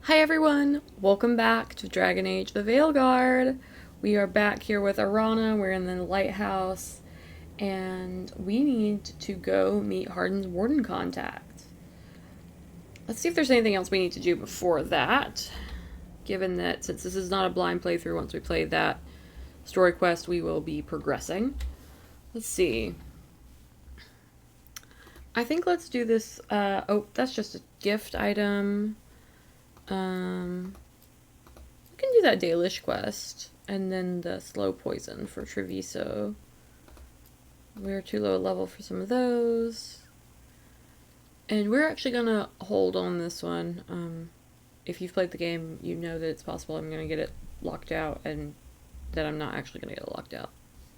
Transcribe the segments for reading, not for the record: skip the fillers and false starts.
Hi everyone! Welcome back to Dragon Age the Veilguard. We are back here with Arana, we're in the lighthouse, and we need to go meet Harden's warden contact. Let's see if there's anything else we need to do before that, given that since this is not a blind playthrough, once we play that story quest we will be progressing. Let's see. I think let's do this, oh, that's just a gift item. We can do that Dalish quest, and then the slow poison for Treviso. We're too low level for some of those. And we're actually gonna hold on this one. If you've played the game, you know that it's possible I'm gonna get it locked out, and that I'm not actually gonna get it locked out,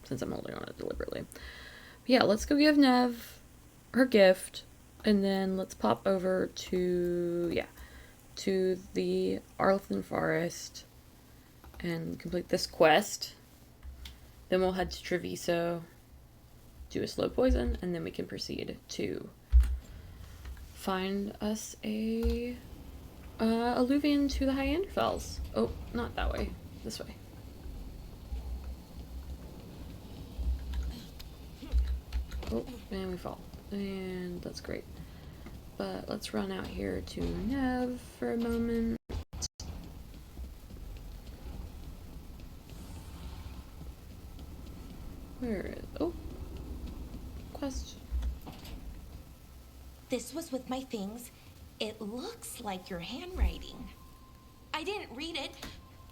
since I'm holding on it deliberately. But yeah, let's go give Nev her gift, and then let's pop over to, to the Arlington Forest and complete this quest. Then we'll head to Treviso, do a slow poison, and then we can proceed to find us a alluvian to the Hyanderfells. Oh, not that way. This way. Oh, and we fall. And that's great. But let's run out here to Nev for a moment. Where is... Oh. Quest. This was with my things. It looks like your handwriting. I didn't read it.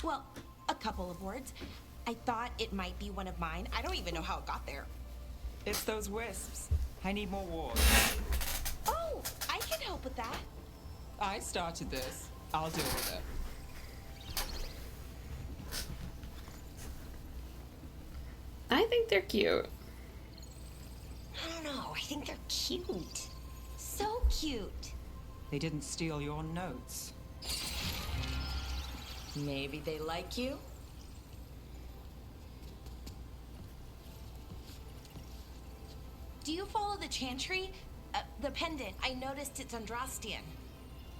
Well, a couple of words. I thought it might be one of mine. I don't even know how it got there. It's those wisps. I need more wards. Oh, I can help with that. I started this. I'll deal with it. I think they're cute. I don't know. I think they're cute. So cute. They didn't steal your notes. Maybe they like you? Do you follow the chantry? The pendant. I noticed it's Andrastian.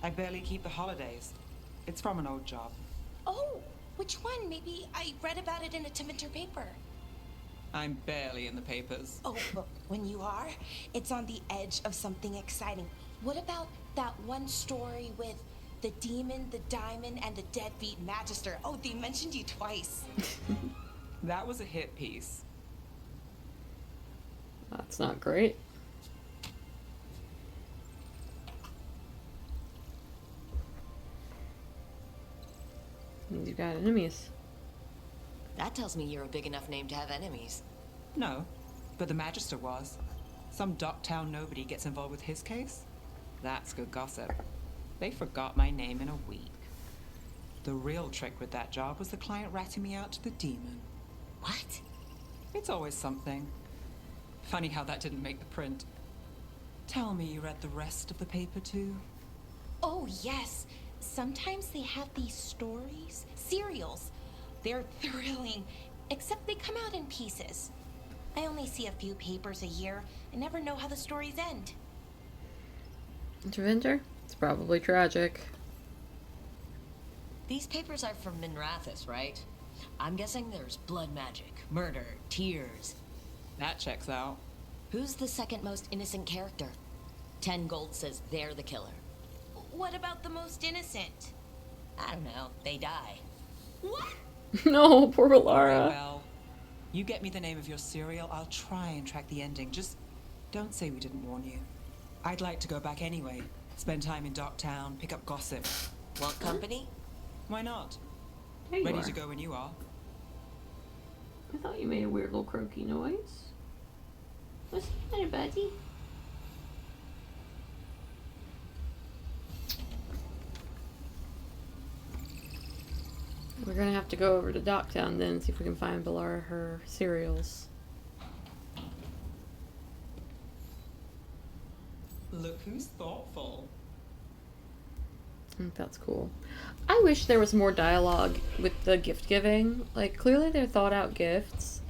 I barely keep the holidays. It's from an old job. Oh, which one? Maybe I read about it in a Timinter paper. I'm barely in the papers. Oh, but when you are, it's on the edge of something exciting. What about that one story with the demon, the diamond, and the deadbeat magister? Oh, they mentioned you twice. That was a hit piece. That's not great. Means you got enemies. That tells me you're a big enough name to have enemies. No, but the Magister was. Some Docktown nobody gets involved with his case? That's good gossip. They forgot my name in a week. The real trick with that job was the client ratting me out to the demon. What? It's always something. Funny how that didn't make the print. Tell me you read the rest of the paper too? Oh, yes. Sometimes they have these stories, serials. They're thrilling, except they come out in pieces. I only see a few papers a year and never know how the stories end. Interventor? It's probably tragic. These papers are from Minrathis, right? I'm guessing there's blood magic, murder, tears. That checks out. Who's the second most innocent character? 10 gold says they're the killer. What about the most innocent? I don't know, they die. What? No, poor Very Valara. well. You get me the name of your serial, I'll try and track the ending. Just don't say we didn't warn you. I'd like to go back anyway. Spend time in Docktown, pick up gossip. Want company? Why not? There you Ready are. to go when you are. I thought you made a weird little croaky noise. What's the matter, buddy? We're gonna have to go over to Docktown then and see if we can find Valara her cereals. Look who's thoughtful. I think that's cool. I wish there was more dialogue with the gift giving. Like, clearly they're thought out gifts.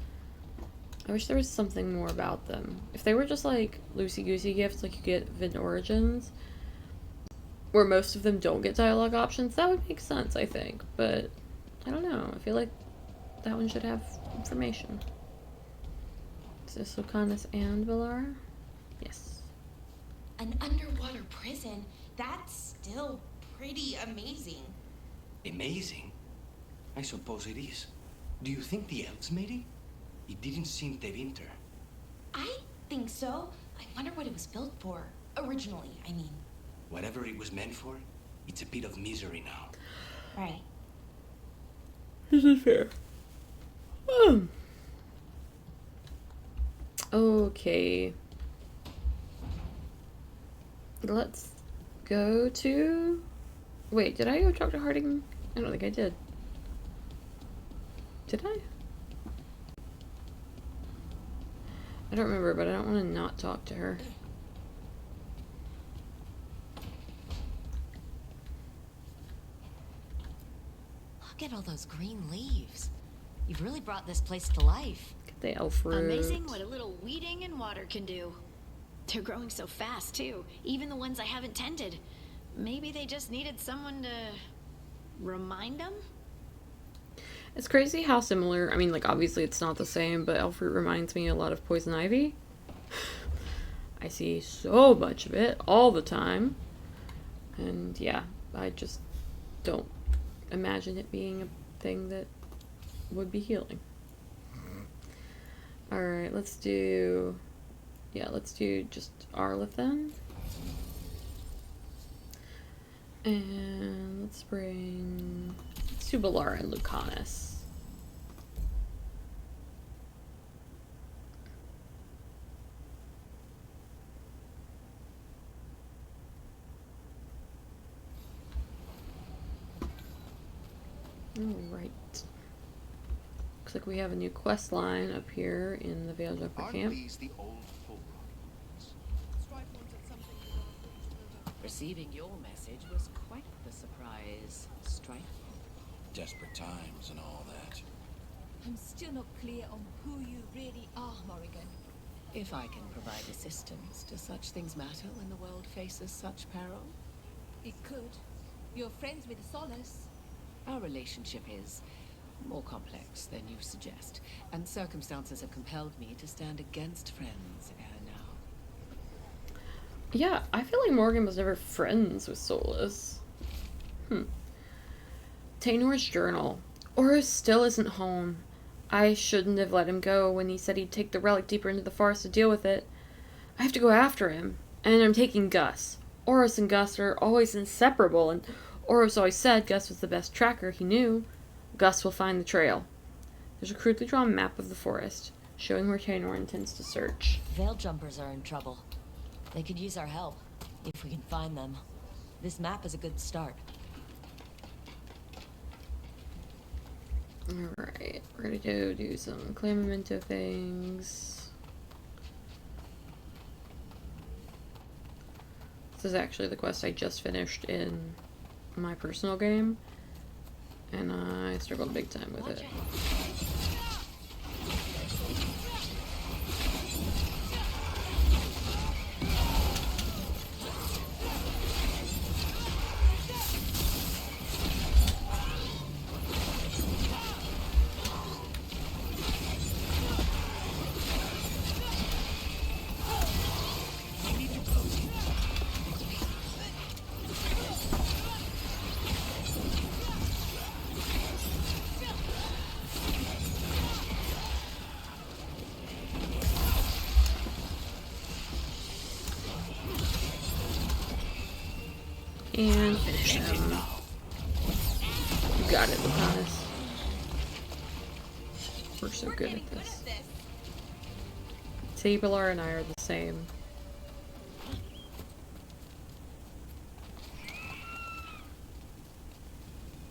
I wish there was something more about them. If they were just like loosey-goosey gifts like you get in Origins, where most of them don't get dialogue options, that would make sense, I think. But I don't know. I feel like that one should have information. Is this Lucanus and Villara? Yes. An underwater prison? That's still pretty amazing. Amazing? I suppose it is. Do you think the elves made it? It didn't seem de winter. I think so. I wonder what it was built for. Originally, I mean. Whatever it was meant for, it's a bit of misery now. Right. This is fair. Okay. Let's go to... Wait, did I go talk to Harding? I don't think I did. Did I? I don't remember, but I don't want to not talk to her. Look at all those green leaves. You've really brought this place to life. Get the elf root. Amazing what a little weeding and water can do. They're growing so fast, too. Even the ones I haven't tended. Maybe they just needed someone to remind them? It's crazy how similar, I mean, like, obviously it's not the same, but elf root reminds me a lot of poison ivy. I see so much of it all the time. And yeah, I just don't imagine it being a thing that would be healing. Alright, let's do just Arleth then. And let's do Villara and Lucanus. Alright. Looks like we have a new quest line up here in the Veilguard camp. Receiving your message was quite the surprise, Strife. Desperate times and all that. I'm still not clear on who you really are, Morrigan. If I can provide assistance, do such things matter when the world faces such peril? It could. You're friends with Solace. Our relationship is more complex than you suggest, and circumstances have compelled me to stand against friends ere now. Yeah, I feel like Morgan was never friends with Solus. Taenor's journal. Horus still isn't home. I shouldn't have let him go when he said he'd take the relic deeper into the forest to deal with it. I have to go after him, and I'm taking Gus. Horus and Gus are always inseparable, and Horus always said Gus was the best tracker he knew. Gus will find the trail. There's a crudely drawn map of the forest, showing where Taenor intends to search. Veil jumpers are in trouble. They could use our help, if we can find them. This map is a good start. Alright, we're gonna go do some clan memento things. This is actually the quest I just finished in my personal game, and I struggled big time with it. And finish them. You got it, Lucanus. We're so good at this. Villara and I are the same.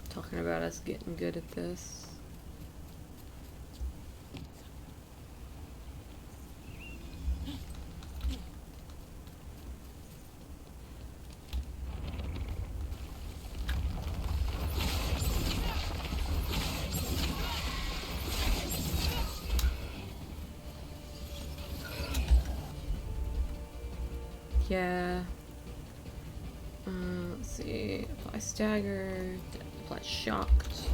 Talking about us getting good at this. Yeah. Let's see. Apply staggered. Apply shocked.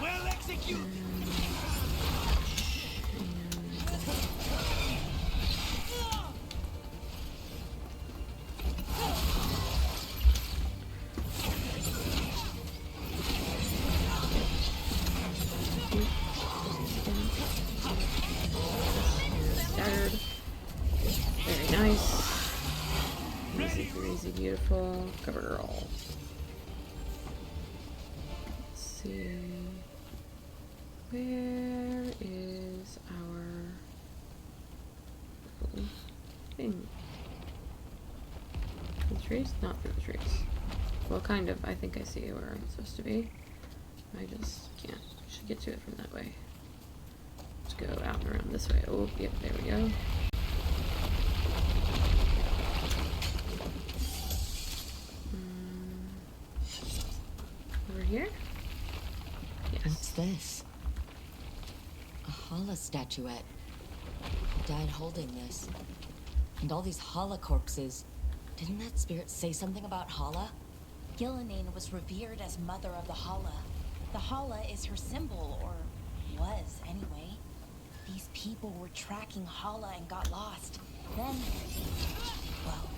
Well executed. Staggered. Very nice. Easy breezy, beautiful. Cover girl. Let's see. Where is our thing? The trees? Not through the trees. Well, kind of. I think I see where I'm supposed to be. I just can't. I should get to it from that way. Let's go out and around this way. Oh, yep, there we go. Over here? What's Yes. this? A Hala statuette. He died holding this. And all these Hala corpses. Didn't that spirit say something about Hala? Gillenane was revered as mother of the Hala. The Hala is her symbol, or was anyway. These people were tracking Hala and got lost. Then, well,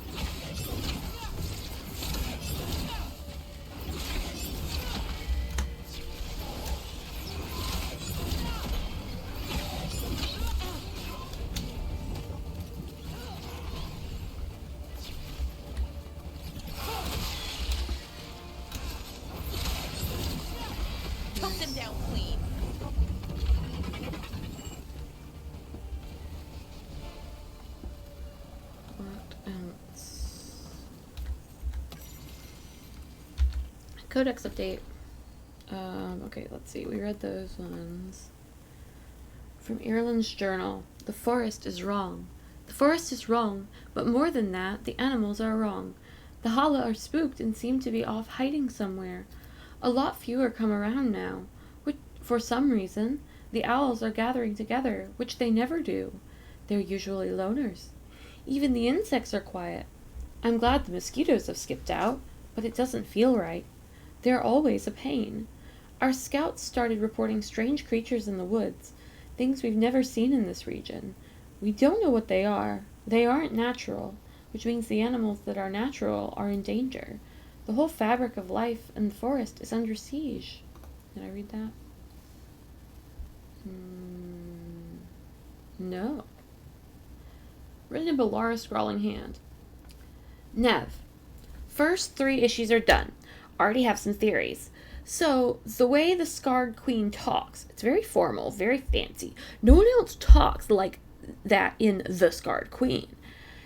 cut them down clean. What else? Codex update. Okay, let's see. We read those ones. From Ireland's journal. The forest is wrong. The forest is wrong, but more than that, the animals are wrong. The Hala are spooked and seem to be off hiding somewhere. A lot fewer come around now. Which, for some reason, the owls are gathering together, which they never do. They're usually loners. Even the insects are quiet. I'm glad the mosquitoes have skipped out, but it doesn't feel right. They're always a pain. Our scouts started reporting strange creatures in the woods, things we've never seen in this region. We don't know what they are. They aren't natural, which means the animals that are natural are in danger. The whole fabric of life in the forest is under siege. Did I read that? No. Written in Belarus scrawling hand. Nev. First 3 issues are done. Already have some theories. So, the way the Scarred Queen talks, it's very formal, very fancy. No one else talks like that in The Scarred Queen,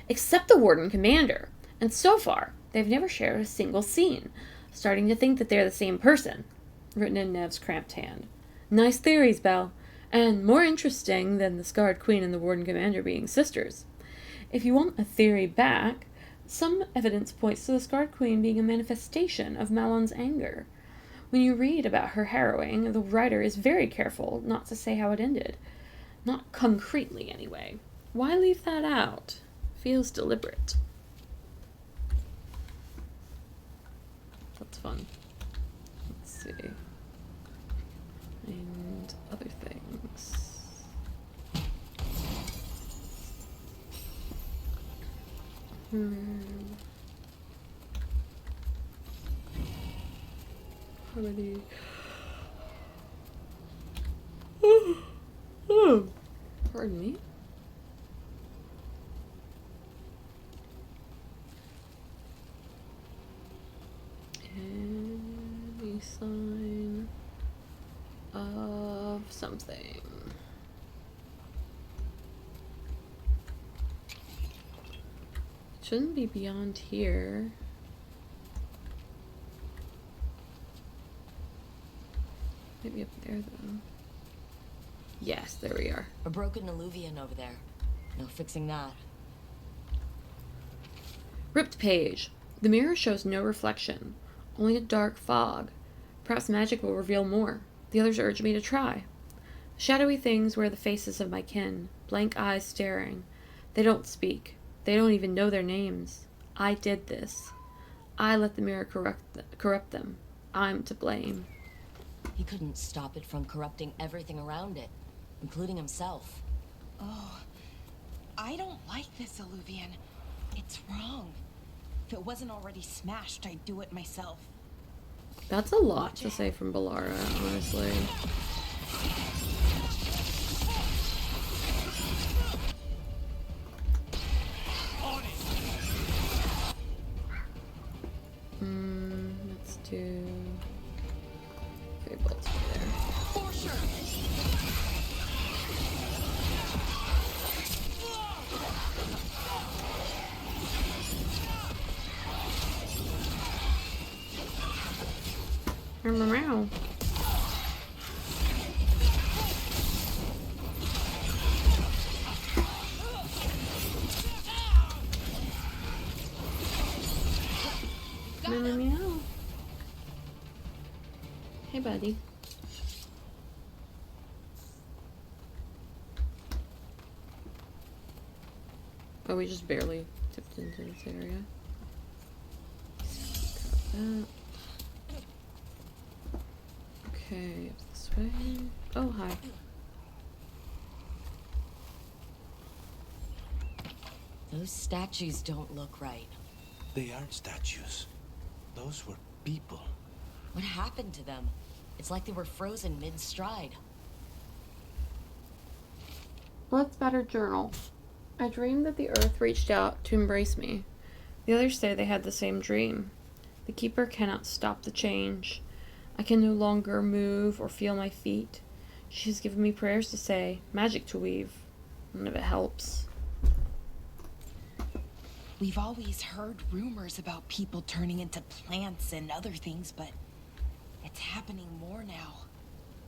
except the Warden Commander. And so far, they've never shared a single scene. Starting to think that they're the same person. Written in Nev's cramped hand. Nice theories, Belle. And more interesting than the Scarred Queen and the Warden Commander being sisters. If you want a theory back, some evidence points to the Scarred Queen being a manifestation of Malon's anger. When you read about her harrowing, the writer is very careful not to say how it ended. Not concretely, anyway. Why leave that out? Feels deliberate. That's fun. Let's see. And other things. How many? Pardon me. Any sign of something? Shouldn't be beyond here. Maybe up there, though. Yes, there we are. A broken alluvian over there. No fixing that. Ripped page. The mirror shows no reflection, only a dark fog. Perhaps magic will reveal more. The others urge me to try. Shadowy things wear the faces of my kin, blank eyes staring. They don't speak. They don't even know their names. I did this. I let the mirror corrupt them. I'm to blame. He couldn't stop it from corrupting everything around it, including himself. Oh, I don't like this, Illuvian. It's wrong. If it wasn't already smashed, I'd do it myself. That's a lot to say from Balara, honestly. Let's do Fables there. For sure. Meow. Meow, meow. Hey, buddy. Oh, we just barely tipped into this area. Grab that. Okay, up this way. Oh, hi. Those statues don't look right. They aren't statues. Those were people. What happened to them? It's like they were frozen mid-stride. Blood's battered journal. I dreamed that the earth reached out to embrace me. The others say they had the same dream. The keeper cannot stop the change. I can no longer move or feel my feet. She has given me prayers to say, magic to weave. None of it helps. We've always heard rumors about people turning into plants and other things, but it's happening more now.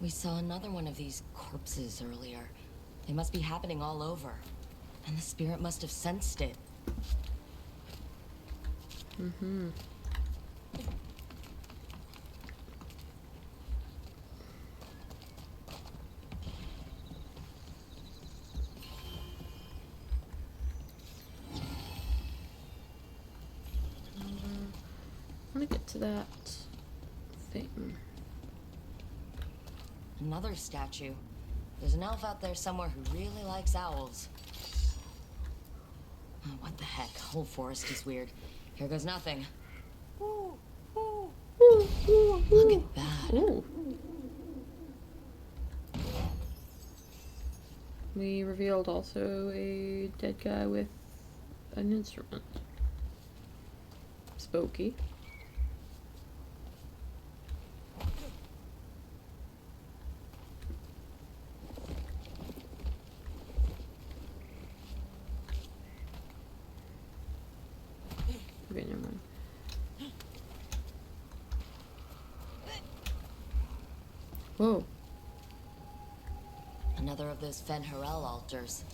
We saw another one of these corpses earlier. They must be happening all over. And the spirit must have sensed it. Mm-hmm. I want to get to that thing. Another statue. There's an elf out there somewhere who really likes owls. Oh, what the heck? The whole forest is weird. Here goes nothing. Ooh, Look at that. Ooh. We revealed also a dead guy with an instrument. Spooky. Okay, never mind. Whoa. Another of those Fen'Harel altars.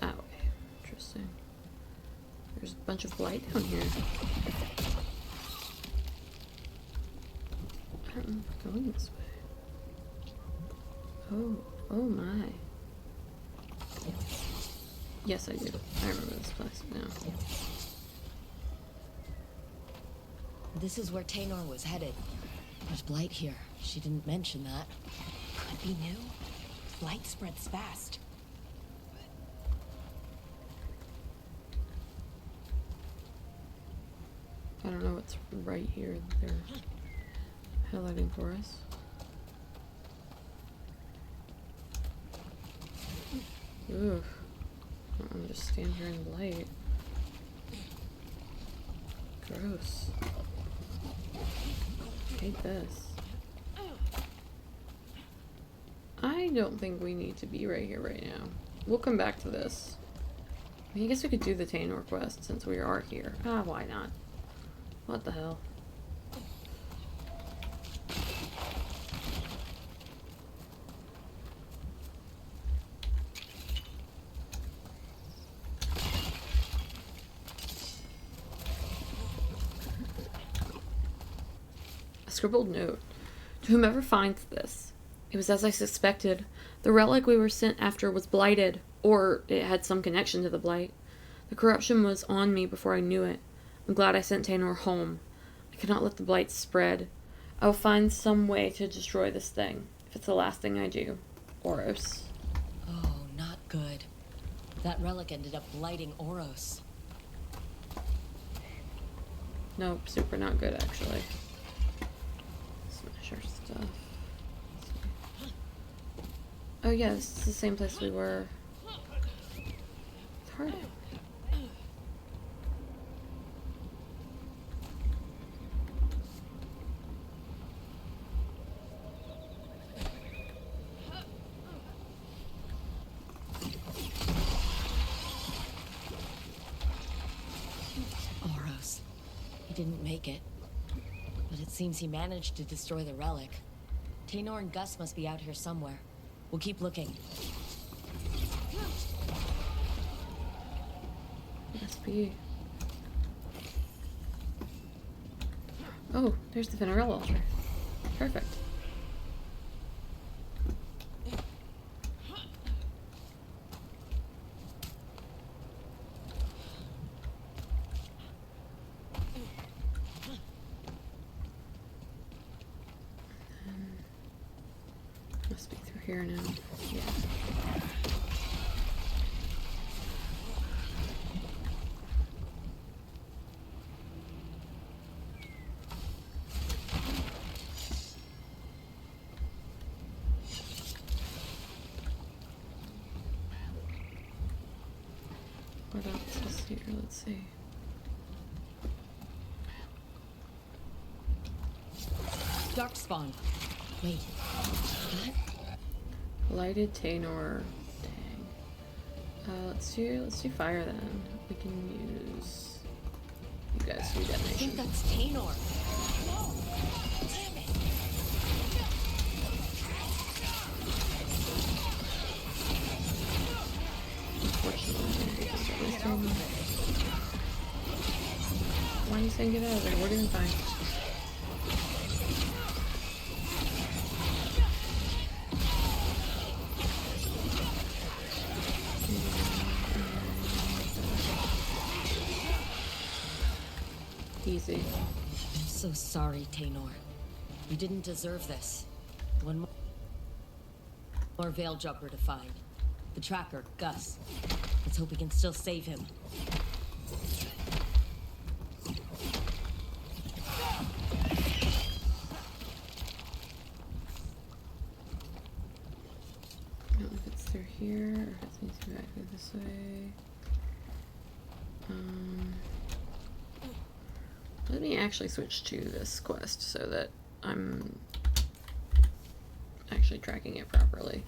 Oh, interesting. There's a bunch of light down here. I don't remember going this way. Oh my. Yes, I do. I remember this place now. This is where Taynor was headed. There's blight here. She didn't mention that. Could be new. Light spreads fast. I don't know what's right here that they're highlighting for us. Oof. I'm just standing here in the light. Gross. Hate this. I don't think we need to be right here right now. We'll come back to this. I mean, I guess we could do the Taynor quest since we are here. Ah, why not? What the hell? scribbled note. To whomever finds this, it was as I suspected. The relic we were sent after was blighted, or it had some connection to the blight. The corruption was on me before I knew it. I'm glad I sent Taynor home. I cannot let the blight spread. I will find some way to destroy this thing, if it's the last thing I do. Oros. Oh, not good. That relic ended up blighting Oros. Nope, super not good, actually. Smash our stuff. Oh yeah, this is the same place we were. It's hard. Oros. He didn't make it. But it seems he managed to destroy the relic. Taynor and Gus must be out here somewhere. We'll keep looking. Must be. Oh, there's the Venerel altar. Perfect. Must be through here now. Yeah. What else is here? Let's see. Darkspawn. Wait. What? Lighted Taynor. Dang. Let's do fire then. We can use you guys do I think detonation. that's Taynor. Unfortunately, I think we can start with Taynor. Why are you saying get out of there? We're doing fine. Easy. I'm so sorry, Taynor. You didn't deserve this. One more Veil Jumper to find. The tracker, Gus. Let's hope we can still save him. I don't know if it's through here or if it needs to go back through this way. Let me actually switch to this quest so that I'm actually tracking it properly.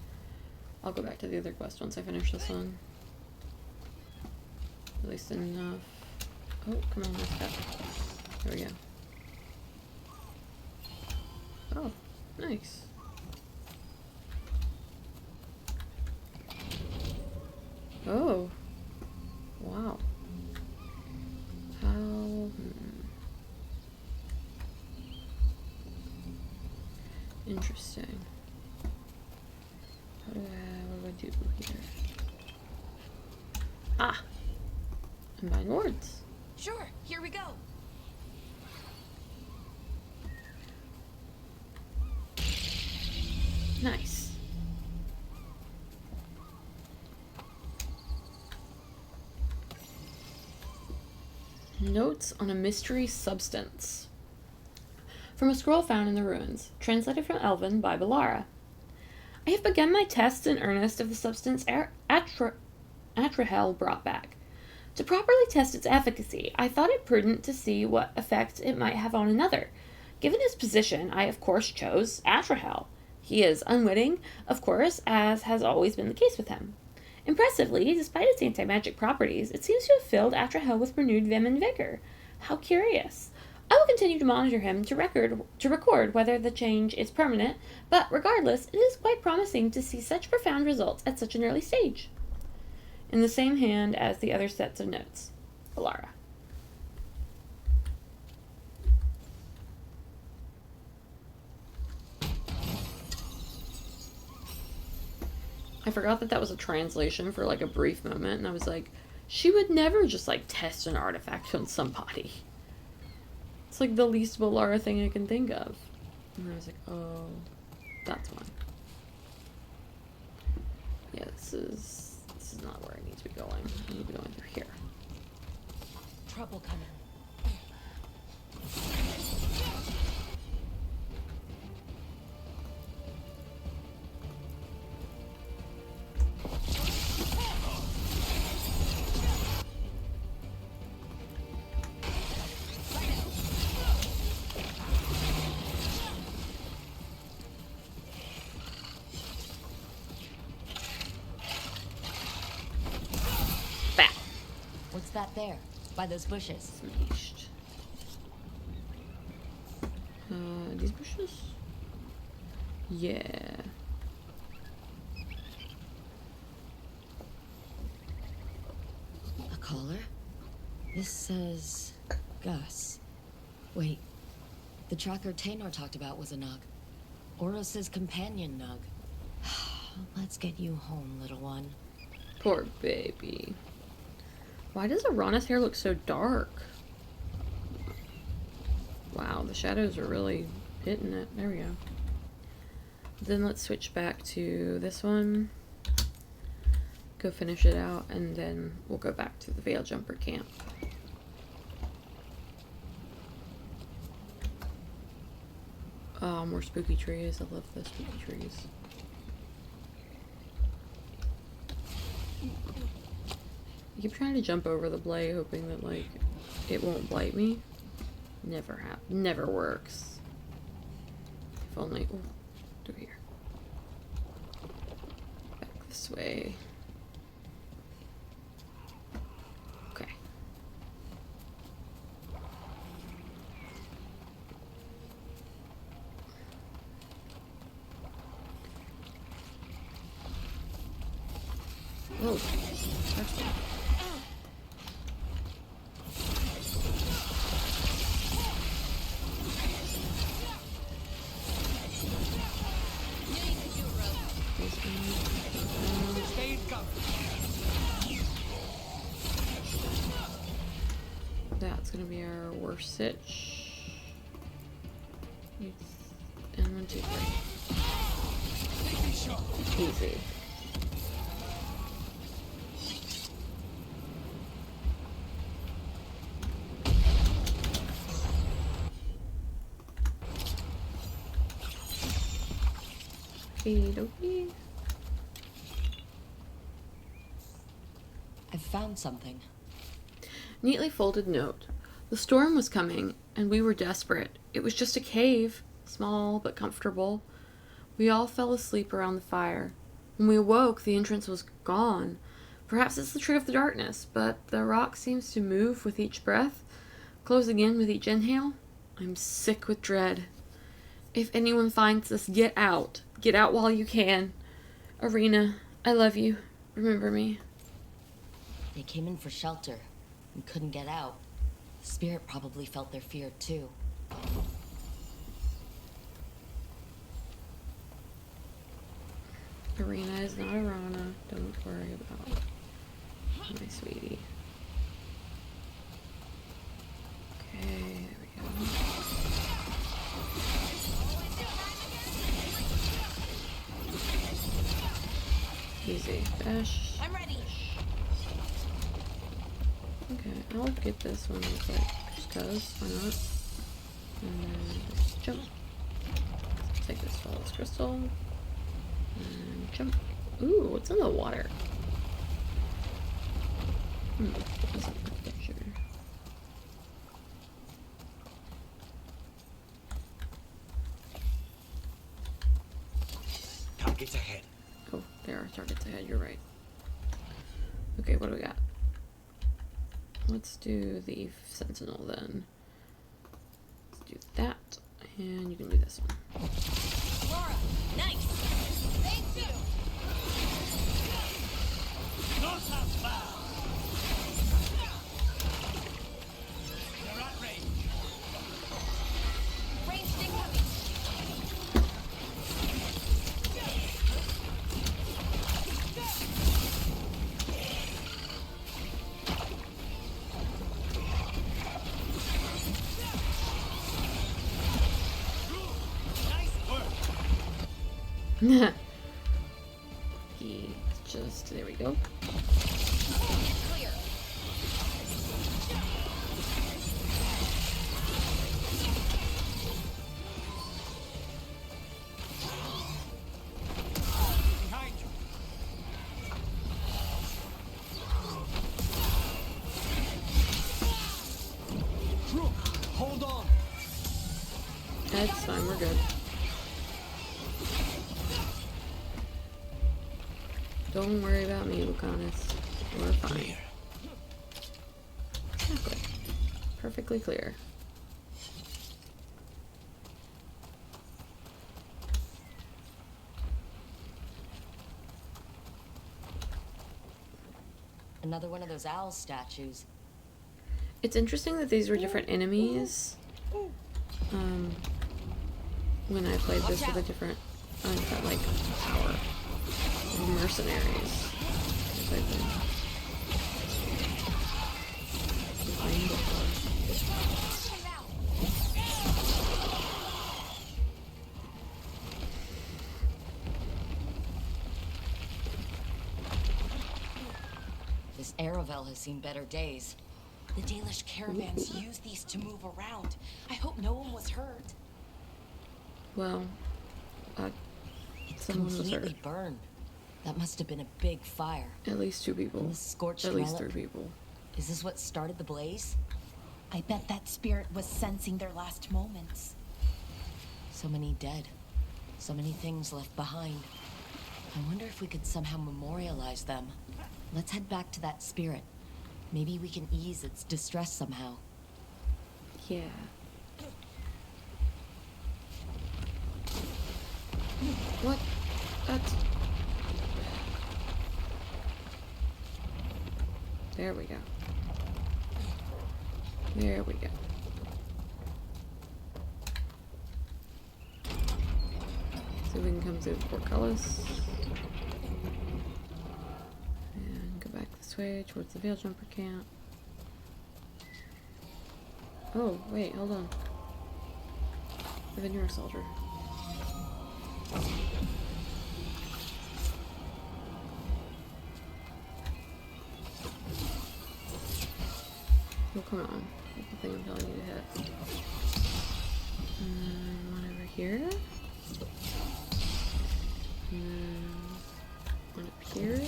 I'll go back to the other quest once I finish this one. At least enough. Oh, come on, let's go. There we go. Oh, nice. Oh. Wow. How... Interesting. What do I do here? Ah! Combine wards. Sure, here we go. Nice. Notes on a mystery substance. From a scroll found in the ruins, translated from Elven by Balara. I have begun my tests in earnest of the substance Atrahel brought back. To properly test its efficacy, I thought it prudent to see what effect it might have on another. Given his position, I of course chose Atrahel. He is unwitting, of course, as has always been the case with him. Impressively, despite its anti-magic properties, it seems to have filled Atrahel with renewed vim and vigor. How curious. I will continue to monitor him to record whether the change is permanent, but regardless, it is quite promising to see such profound results at such an early stage. In the same hand as the other sets of notes. Balara. I forgot that that was a translation for like a brief moment, and I was like, she would never just like test an artifact on somebody. It's like the least Valara thing I can think of. And I was like, oh, that's one. Yeah, this is not where I need to be going. I need to be going through here. Trouble coming. What's that there? By those bushes. Smashed. These bushes? Yeah. A collar? This says Gus. Wait. The tracker Taynor talked about was a Nug. Oros' companion Nug. Let's get you home, little one. Poor baby. Why does Arana's hair look so dark? Wow, the shadows are really hitting it. There we go. Then let's switch back to this one. Go finish it out, and then we'll go back to the Veil Jumper camp. Oh, more spooky trees. I love the spooky trees. I keep trying to jump over the blade, hoping that, like, it won't blight me. Never works. If only... Ooh, through here. Back this way. Okay. Oh, that's one. That's gonna be our worst sitch. And 1, 2, 3. Easy. Okey-dokey. I've found something. Neatly folded note. The storm was coming, and we were desperate. It was just a cave, small but comfortable. We all fell asleep around the fire. When we awoke, the entrance was gone. Perhaps it's the trick of the darkness, but the rock seems to move with each breath, close again with each inhale. I'm sick with dread. If anyone finds us, get out. Get out while you can. Arena, I love you. Remember me. They came in for shelter and couldn't get out. The spirit probably felt their fear too. Arena is not Arana. Don't worry about my sweetie. Okay, there we go. Easy. Dash. I'm ready. Okay, I'll get this one real quick. Just cause, why not? And then just jump. Take this flawless crystal. And jump. Ooh, what's in the water? What's up with that sugar? Targets ahead. Oh, there are targets ahead, you're right. Okay, what do we got? Let's do the Sentinel then. Let's do that, and you can do this one. Laura, nice. Thank you. Not that far. They're at range. Ranged incoming. He's just, there we go. Clear. Behind you. Crook, hold on. That's fine, we're good. Don't worry about me, Lucanus. We're fine. Clear. Exactly. Perfectly clear. Another one of those owl statues. It's interesting that these were different enemies. When I played this with a different, like, power. Mercenaries. If I've been playing before. This Aravel has seen better days. The Dalish caravans use these to move around. I hope no one was hurt. Well, It's someone was completely hurt. burned. That must have been a big fire. At least 2 people. And the scorched At least relic. 3 people. Is this what started the blaze? I bet that spirit was sensing their last moments. So many dead. So many things left behind. I wonder if we could somehow memorialize them. Let's head back to that spirit. Maybe we can ease its distress somehow. Yeah. What? That's... There we go. There we go. So we can come through Portcullis. And go back this way towards the Veil Jumper camp. Oh, wait, hold on. The Veneer Soldier. Oh, come on. That's the thing I'm telling you to hit. And one over here. And then one up here.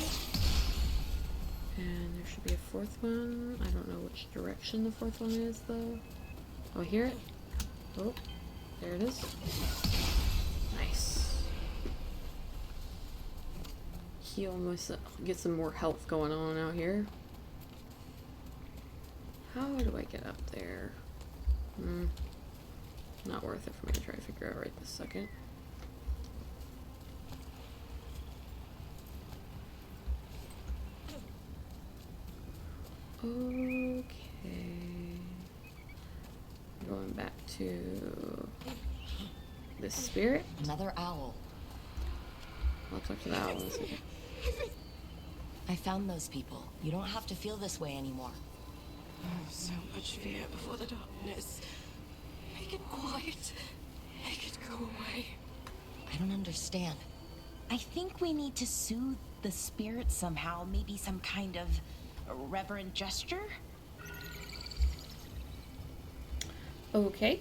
And there should be a 4th one. I don't know which direction the 4th one is, though. Oh, I hear it. Oh, there it is. Nice. Heal myself. Get some more health going on out here. How do I get up there? Not worth it for me to try to figure out right this second. Okay. Going back to the spirit. Another owl. I'll talk to the owl in a second. I found those people. You don't have to feel this way anymore. So much fear before the darkness. Make it quiet. Make it go away. I don't understand. I think we need to soothe the spirit somehow. Maybe some kind of reverent gesture? Okay.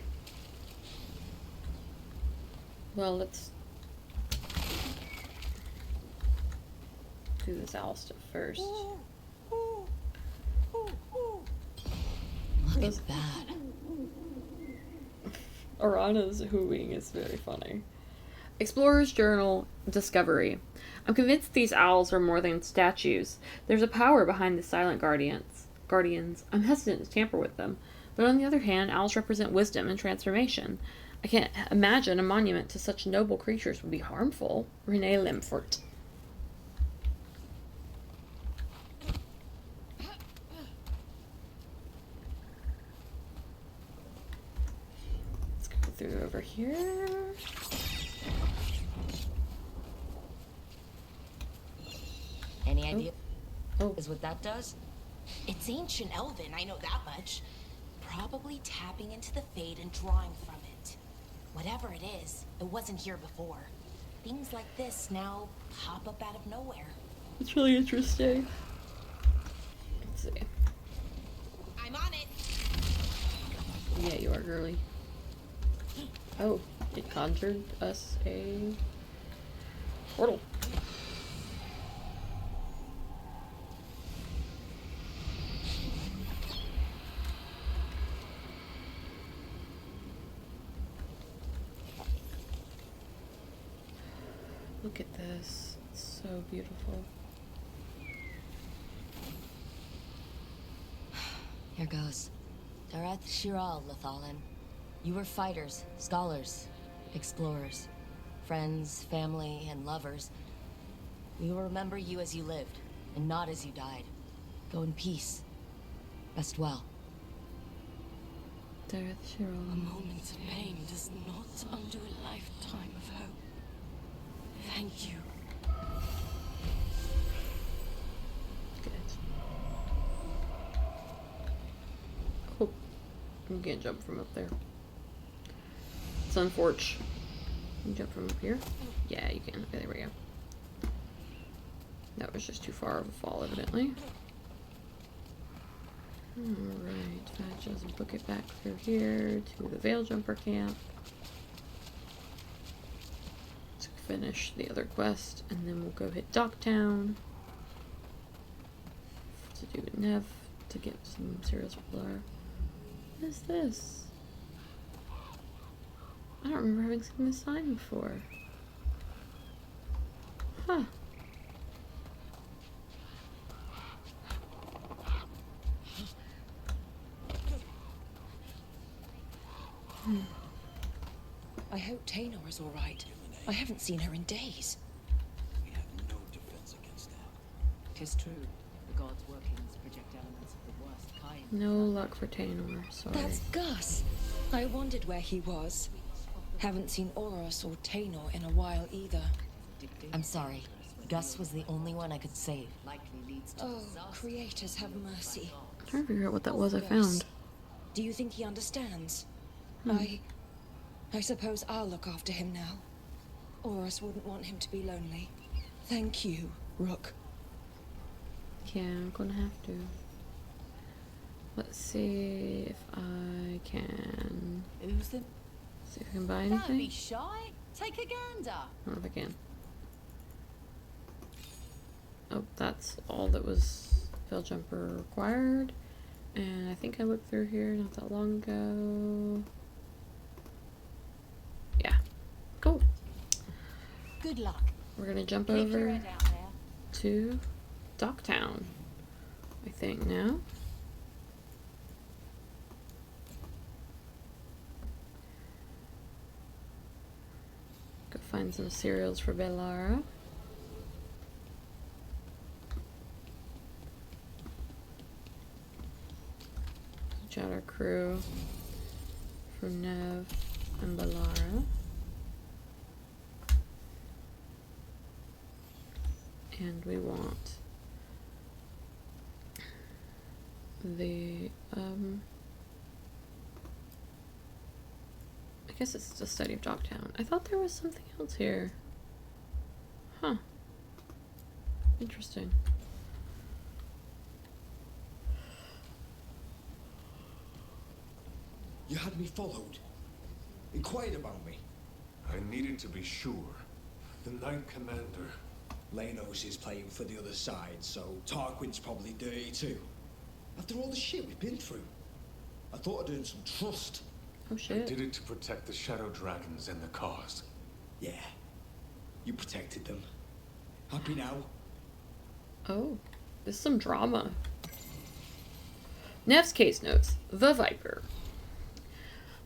Well, let's do this owl stuff first. Look at that. Arana's hooing is very funny. Explorer's Journal Discovery. I'm convinced these owls are more than statues. There's a power behind the silent guardians. I'm hesitant to tamper with them. But on the other hand, owls represent wisdom and transformation. I can't imagine a monument to such noble creatures would be harmful. Renee Limfort. Let's go through over here. Any idea Oh. is what that does? It's ancient Elven, I know that much. Probably tapping into the Fade and drawing from it. Whatever it is, it wasn't here before. things like this now pop up out of nowhere. It's really interesting. Let's see. I'm on it. Yeah, you are, girly. Oh, it conjured us a portal. Look at this. It's so beautiful. Here goes. Dareth Shiral, Lethalin. You were fighters, scholars, explorers, friends, family, and lovers. We will remember you as you lived, and not as you died. Go in peace. Rest well. Dareth A Shiral. moment's pain does not undo a lifetime of hope. Thank you. Good. Oh, you can't jump from up there. It's unfortunate. Can you jump from up here? Yeah, you can. Okay, there we go. That was just too far of a fall, evidently. Alright, matches and book it back through here to the Veil Jumper camp. To finish the other quest, and then we'll go hit Docktown to do Nev to get some cereals for Blair. What is this? I don't remember having seen this sign before. Huh. I hope Taynor is all right. I haven't seen her in days. We have no defense against that. 'Tis true. The gods' workings project elements of the worst kind. No luck for Taynor, sorry. That's Gus. I wondered where he was. Haven't seen Oros or Taynor in a while either. I'm sorry. Gus was the only one I could save. Likely leads to Oh, disaster. creators have mercy. I'm trying to figure out what that was I Gus. found. Do you think he understands? I suppose I'll look after him now. Oros wouldn't want him to be lonely. Thank you, Rook. Yeah, I'm gonna have to. Let's see if I can. Who's the... See if I can buy Don't be anything. shy. Take a gander. I don't know if I can. Oh, that's all that was Veil Jumper required. And I think I looked through here not that long ago. Yeah. Cool. Good luck. We're gonna jump Keep your over head out there. to Docktown, I think now. Go find some cereals for Bellara. Chat our crew for Nev and Bellara. And we want the, I guess it's the study of Docktown. I thought there was something else here. Huh. Interesting. You had me followed. Inquired about me. I needed to be sure. The Knight Commander. Lanos is playing for the other side, so Tarquin's probably dirty too. After all the shit we've been through, I thought I'd earned some trust. Oh I shit. did it to protect the Shadow Dragons and the cause. Yeah, you protected them. Happy now? Oh, there's some drama. Nev's case notes. The Viper.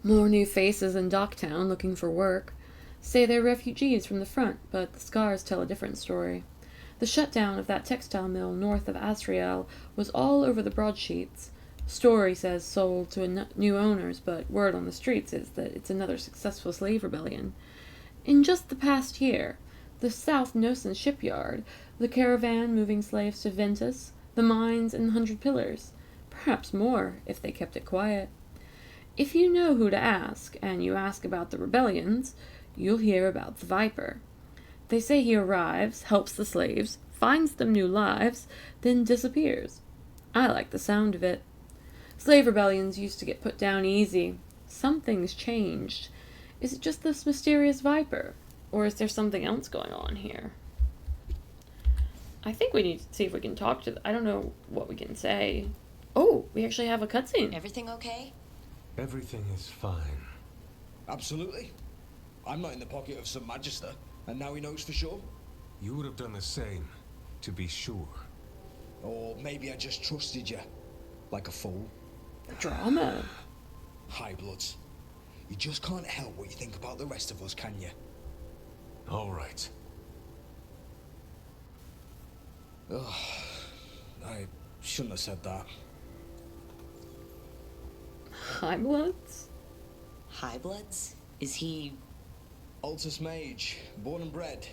More new faces in Docktown looking for work. Say they're refugees from the front, but the scars tell a different story. The shutdown of that textile mill north of Asriel was all over the broadsheets. Story says sold to new owners, but word on the streets is that it's another successful slave rebellion. In just the past year, the South Nosen shipyard, the caravan moving slaves to Ventus, the mines and 100 Pillars. Perhaps more, if they kept it quiet. If you know who to ask, and you ask about the rebellions, you'll hear about the Viper. They say he arrives, helps the slaves, finds them new lives, then disappears. I like the sound of it. Slave rebellions used to get put down easy. Something's changed. Is it just this mysterious viper? Or is there something else going on here? I think we need to see if we can talk to I don't know what we can say. Oh, we actually have a cutscene. Everything okay? Everything is fine. Absolutely. I'm not in the pocket of some magister, and now he knows for sure. You would have done the same, to be sure. Or maybe I just trusted you, like a fool. Drama. High bloods. You just can't help what you think about the rest of us, can you? All right. Ugh, I shouldn't have said that. High bloods? High Bloods? Is he... Altus Mage, born and bred.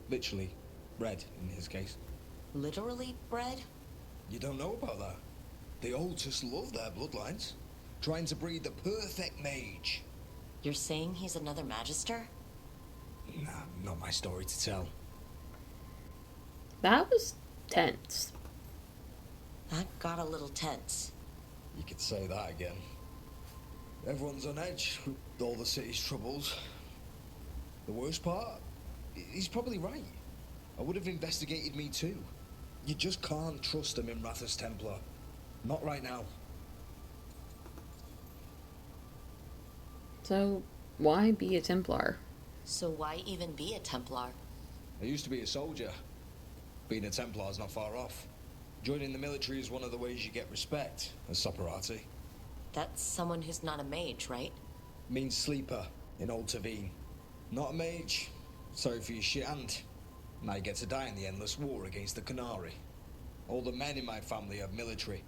Literally, bred in his case. literally bred? You don't know about that? The Altus love their bloodlines, trying to breed the perfect mage. You're saying he's another Magister? Nah, not my story to tell. That was tense. That got a little tense. You could say that again. Everyone's on edge with all the city's troubles. The worst part? He's probably right. I would have investigated me too. You just can't trust them in Rathus Templar. Not right now. So, why be a Templar? So why even be a Templar? I used to be a soldier. Being a Templar's not far off. Joining the military is one of the ways you get respect, as Soparati. That's someone who's not a mage, right? Means sleeper in Old Tavine. Not a mage. Sorry for your shit hand. Now you get to die in the endless war against the Canary. All the men in my family are military.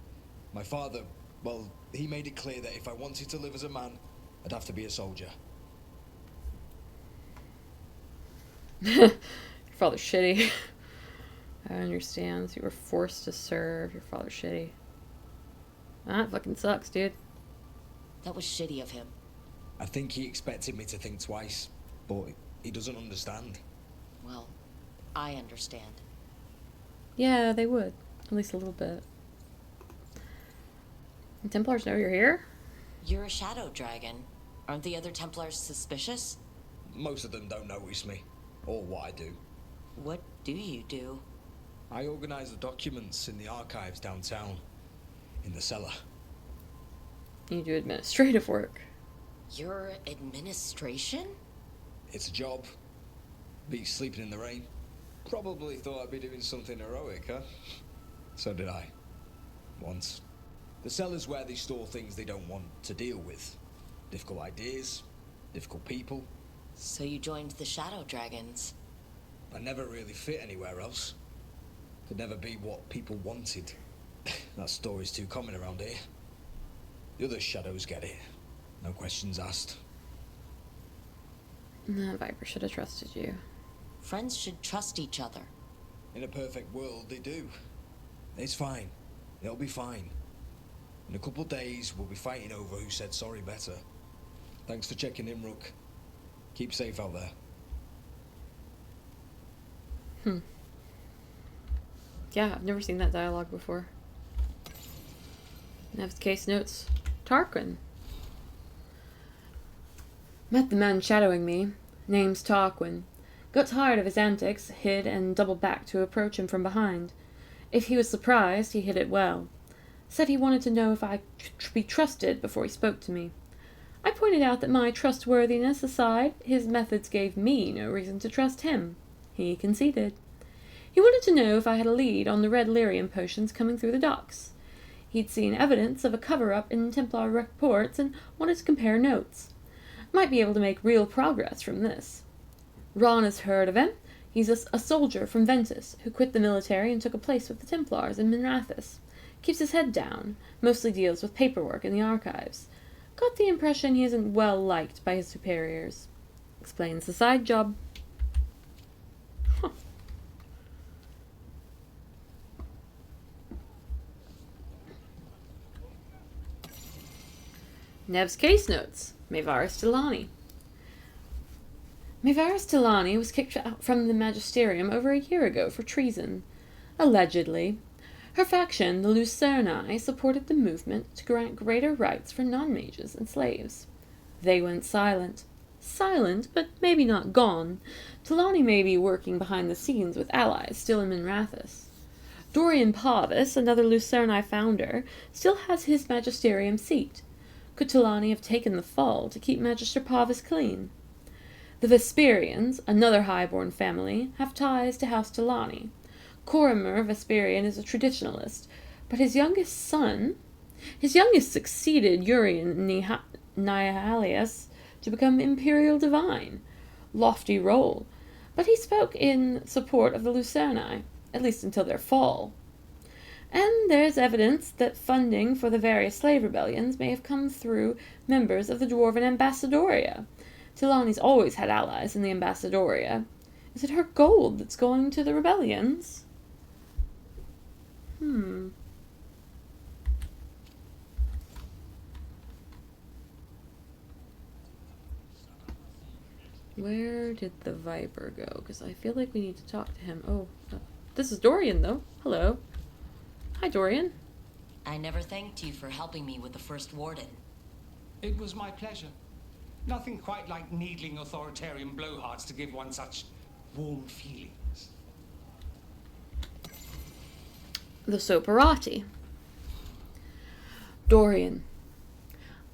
My father, well, he made it clear that if I wanted to live as a man, I'd have to be a soldier. Your father's shitty. I understand. So you were forced to serve. Your father's shitty. That fucking sucks, dude. That was shitty of him. I think he expected me to think twice, but he doesn't understand. Well, I understand. Yeah, they would. At least a little bit. The Templars know you're here? You're a shadow dragon. Aren't the other Templars suspicious? Most of them don't notice me, or what I do. What do you do? I organize the documents in the archives downtown, in the cellar. You do administrative work. Your administration? It's a job. Beats sleeping in the rain. Probably thought I'd be doing something heroic, huh? So did I. Once. The cellar's where they store things they don't want to deal with. Difficult ideas, difficult people. So you joined the Shadow Dragons. I never really fit anywhere else. Could never be what people wanted. That story's too common around here. The other shadows get it. No questions asked. That Viper should have trusted you. Friends should trust each other. In a perfect world, they do. It's fine. It'll be fine. In a couple days, we'll be fighting over who said sorry better. Thanks for checking in, Rook. Keep safe out there. Yeah, I've never seen that dialogue before. Nev's case notes. Tarquin. Met the man shadowing me. Name's Tarquin. Got tired of his antics, hid, and doubled back to approach him from behind. If he was surprised, he hid it well. Said he wanted to know if I could be trusted before he spoke to me. I pointed out that my trustworthiness aside, his methods gave me no reason to trust him. He conceded. He wanted to know if I had a lead on the red lyrium potions coming through the docks. He'd seen evidence of a cover-up in Templar reports and wanted to compare notes. Might be able to make real progress from this. Ron has heard of him. He's a soldier from Ventus who quit the military and took a place with the Templars in Minrathous. Keeps his head down, mostly deals with paperwork in the archives. Got the impression he isn't well liked by his superiors. Explains the side job. Huh. Nev's case notes. Mavar Stilani. Maevaris Tilani was kicked out from the Magisterium over a year ago for treason. Allegedly. Her faction, the Lucerni, supported the movement to grant greater rights for non-mages and slaves. They went silent. Silent, but maybe not gone. Tilani may be working behind the scenes with allies still in Minrathous. Dorian Parvis, another Lucerni founder, still has his magisterium seat. Could Tilani have taken the fall to keep Magister Parvis clean? The Vesperians, another highborn family, have ties to House Tilani. Corimer Vesperian is a traditionalist, but his youngest succeeded Urian Nihalius to become imperial divine. Lofty role, but he spoke in support of the Lucerni, at least until their fall. And there's evidence that funding for the various slave rebellions may have come through members of the Dwarven Ambassadoria. Tilani's always had allies in the Ambassadoria. Is it her gold that's going to the rebellions? Where did the Viper go? Because I feel like we need to talk to him. Oh, this is Dorian, though. Hello. Hi, Dorian. I never thanked you for helping me with the First Warden. It was my pleasure. Nothing quite like needling authoritarian blowhards to give one such warm feelings. The Soparati. Dorian.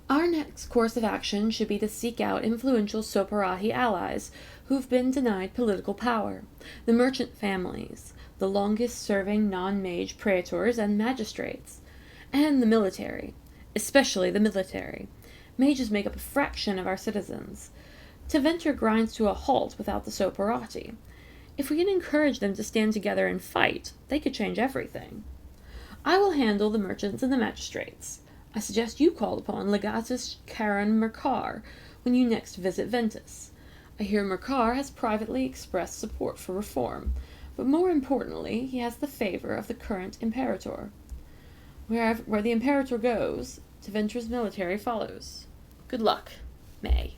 Our next course of action should be to seek out influential Soparati allies who've been denied political power, the merchant families, the longest-serving non-mage praetors and magistrates, and the military, especially the military. Mages make up a fraction of our citizens. Tevinter grinds to a halt without the Soparati. If we can encourage them to stand together and fight, they could change everything. I will handle the merchants and the magistrates. I suggest you call upon Legatus Karen Mercar when you next visit Ventus. I hear Mercar has privately expressed support for reform, but more importantly, he has the favor of the current Imperator. Where the Imperator goes, Tevinter's military follows. Good luck, May.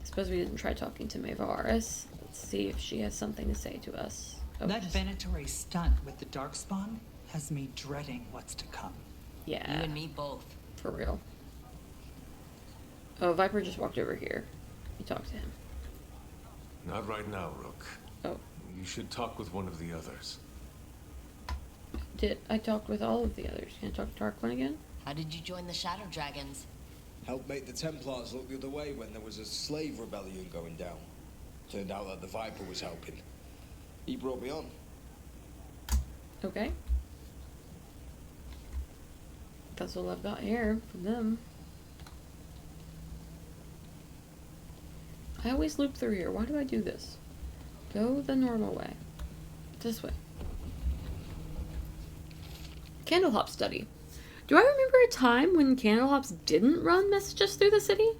I suppose we didn't try talking to Maevaris. Let's see if she has something to say to us. Oh, that Venatori stunt with the Darkspawn has me dreading what's to come. Yeah. You and me both. For real. Oh, Viper just walked over here. You talked to him. Not right now, Rook. Oh. You should talk with one of the others. I talked with all of the others. Can I talk to Tarquin again? How did you join the Shadow Dragons? Helped make the Templars look the other way when there was a slave rebellion going down. Turned out that the Viper was helping. He brought me on. Okay. That's all I've got here from them. I always loop through here. Why do I do this? Go the normal way. This way. Candlehop study. Do I remember a time when Candlehops didn't run messages through the city?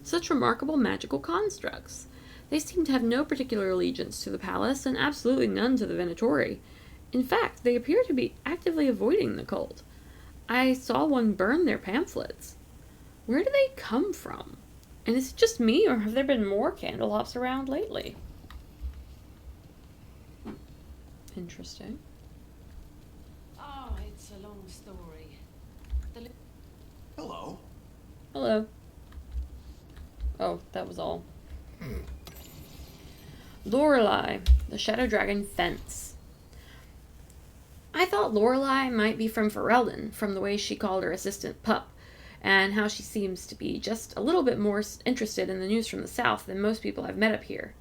Such remarkable magical constructs. They seem to have no particular allegiance to the palace and absolutely none to the Venatori. In fact, they appear to be actively avoiding the cult. I saw one burn their pamphlets. Where do they come from? And is it just me, or have there been more Candlehops around lately? Interesting. Oh, it's a long story. Hello. Hello. Oh, that was all. Lorelei, the Shadow Dragon Fence. I thought Lorelei might be from Ferelden, from the way she called her assistant pup, and how she seems to be just a little bit more interested in the news from the south than most people I've met up here.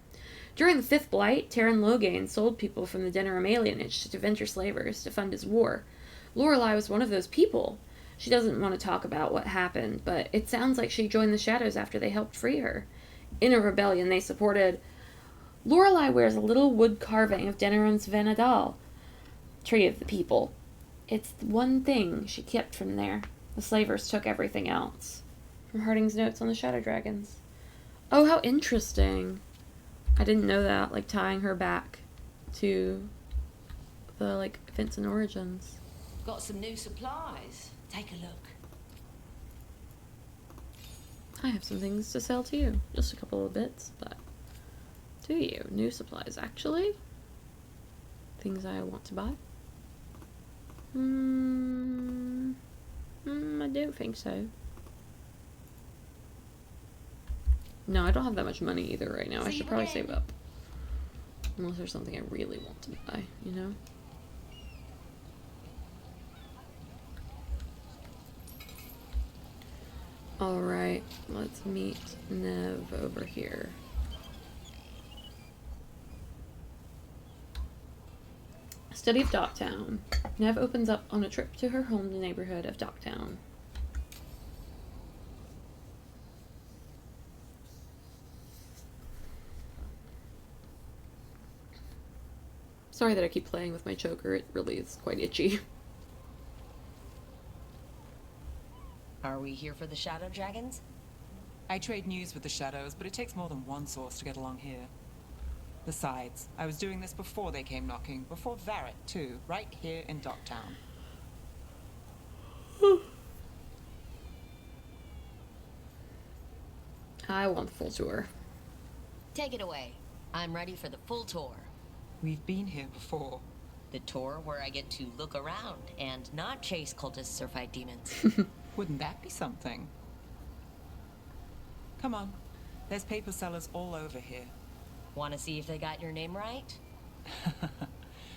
During the Fifth Blight, Terran Loghain sold people from the Denerim alienage to Tevinter slavers to fund his war. Lorelei was one of those people. She doesn't want to talk about what happened, but it sounds like she joined the Shadows after they helped free her. In a rebellion they supported... Lorelei wears a little wood carving of Denerim's Vanadal, Tree of the People. It's the one thing she kept from there. The slavers took everything else. From Harding's notes on the Shadow Dragons. Oh, how interesting. I didn't know that, like tying her back to the, like, events and origins. Got some new supplies. Take a look. I have some things to sell to you. Just a couple of bits, but to you. New supplies, actually. Things I want to buy. I don't think so. No, I don't have that much money either right now. I should probably save up. Unless there's something I really want to buy, you know? Alright, let's meet Nev over here. Study of Docktown. Nev opens up on a trip to her home neighborhood of Docktown. Sorry that I keep playing with my choker, it really is quite itchy. Are we here for the Shadow Dragons? I trade news with the Shadows, but it takes more than one source to get along here. Besides, I was doing this before they came knocking, before Varric too, right here in Docktown. I want the full tour. Take it away. I'm ready for the full tour. We've been here before. The tour where I get to look around and not chase cultists or fight demons. Wouldn't that be something? Come on. There's paper sellers all over here. Want to see if they got your name right?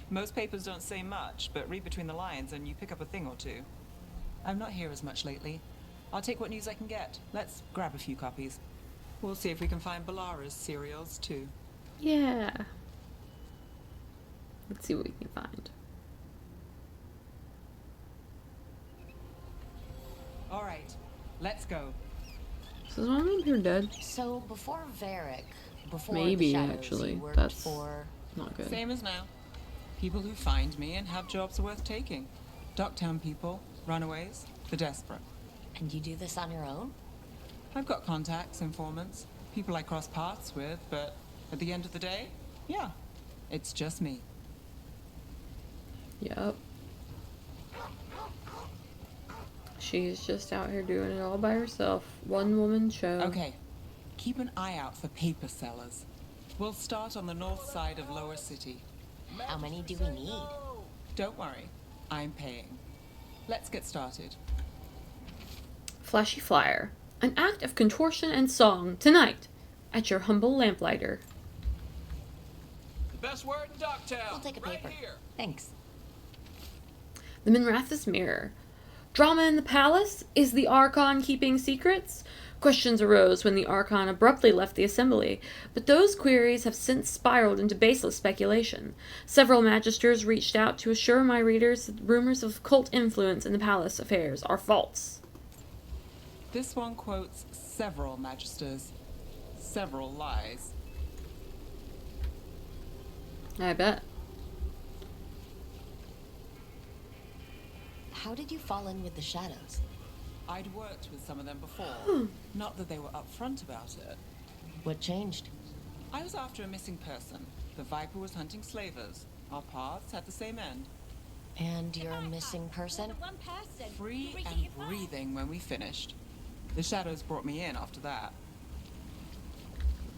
Most papers don't say much, but read between the lines and you pick up a thing or two. I'm not here as much lately. I'll take what news I can get. Let's grab a few copies. We'll see if we can find Balara's cereals too. Yeah. Let's see what we can find. All right, let's go. So is one of them here dead? So before Varric, before Maybe, the Shadows, actually. you worked That's for... not good. Same as now. People who find me and have jobs are worth taking. Docktown people, runaways, the desperate. And you do this on your own? I've got contacts, informants, people I cross paths with, but at the end of the day, yeah, it's just me. Yep. She's just out here doing it all by herself. One woman show. Okay, keep an eye out for paper sellers. We'll start on the north side of Lower City. How many do we need? Don't worry, I'm paying. Let's get started. Flashy flyer. An act of contortion and song tonight at your humble lamplighter. The best word in Docktown. I'll take a paper. Right here. Thanks. The Minrathous Mirror. Drama in the palace? Is the Archon keeping secrets? Questions arose when the Archon abruptly left the assembly, but those queries have since spiraled into baseless speculation. Several magisters reached out to assure my readers that rumors of cult influence in the palace affairs are false. This one quotes several magisters, several lies. I bet. How did you fall in with the Shadows? I'd worked with some of them before. Not that they were upfront about it. What changed? I was after a missing person. The Viper was hunting slavers. Our paths had the same end. And you're a missing person? Free and breathing when we finished. The Shadows brought me in after that.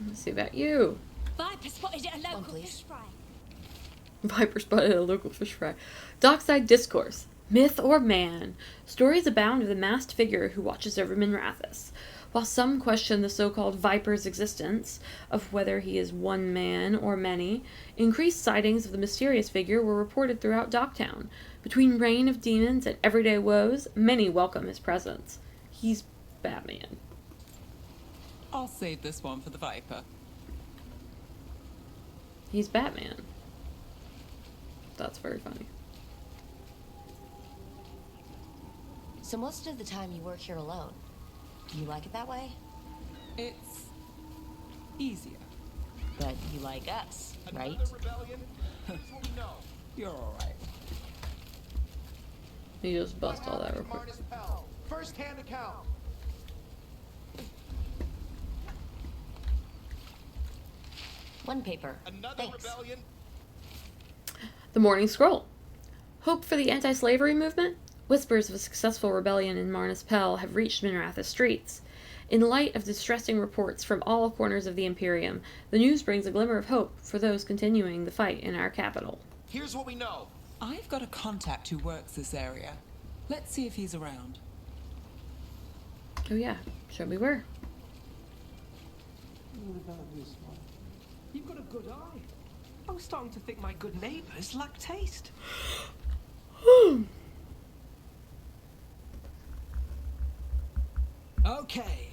Let's see about you. Viper spotted at a One, local please. fish fry. Viper spotted at a local fish fry. Dockside Discourse. Myth or man? Stories abound of the masked figure who watches over Minrathous. While some question the so-called Viper's existence, of whether he is one man or many, increased sightings of the mysterious figure were reported throughout Docktown. Between reign of demons and everyday woes, many welcome his presence. He's Batman. I'll save this one for the Viper. He's Batman. That's very funny. So most of the time you work here alone. Do you like it that way? It's easier. But you like us, right? Another rebellion? That's what we know. You're all right. You just bust all that real quick. Martis Pell. First-hand account. One paper. Another Thanks. rebellion? The Morning Scroll. Hope for the anti-slavery movement? Whispers of a successful rebellion in Marnis Pell have reached Minrathous streets. In light of distressing reports from all corners of the Imperium, the news brings a glimmer of hope for those continuing the fight in our capital. Here's what we know. I've got a contact who works this area. Let's see if he's around. Oh yeah, show me where. What about this one? You've got a good eye. I was starting to think my good neighbours lack taste. Okay.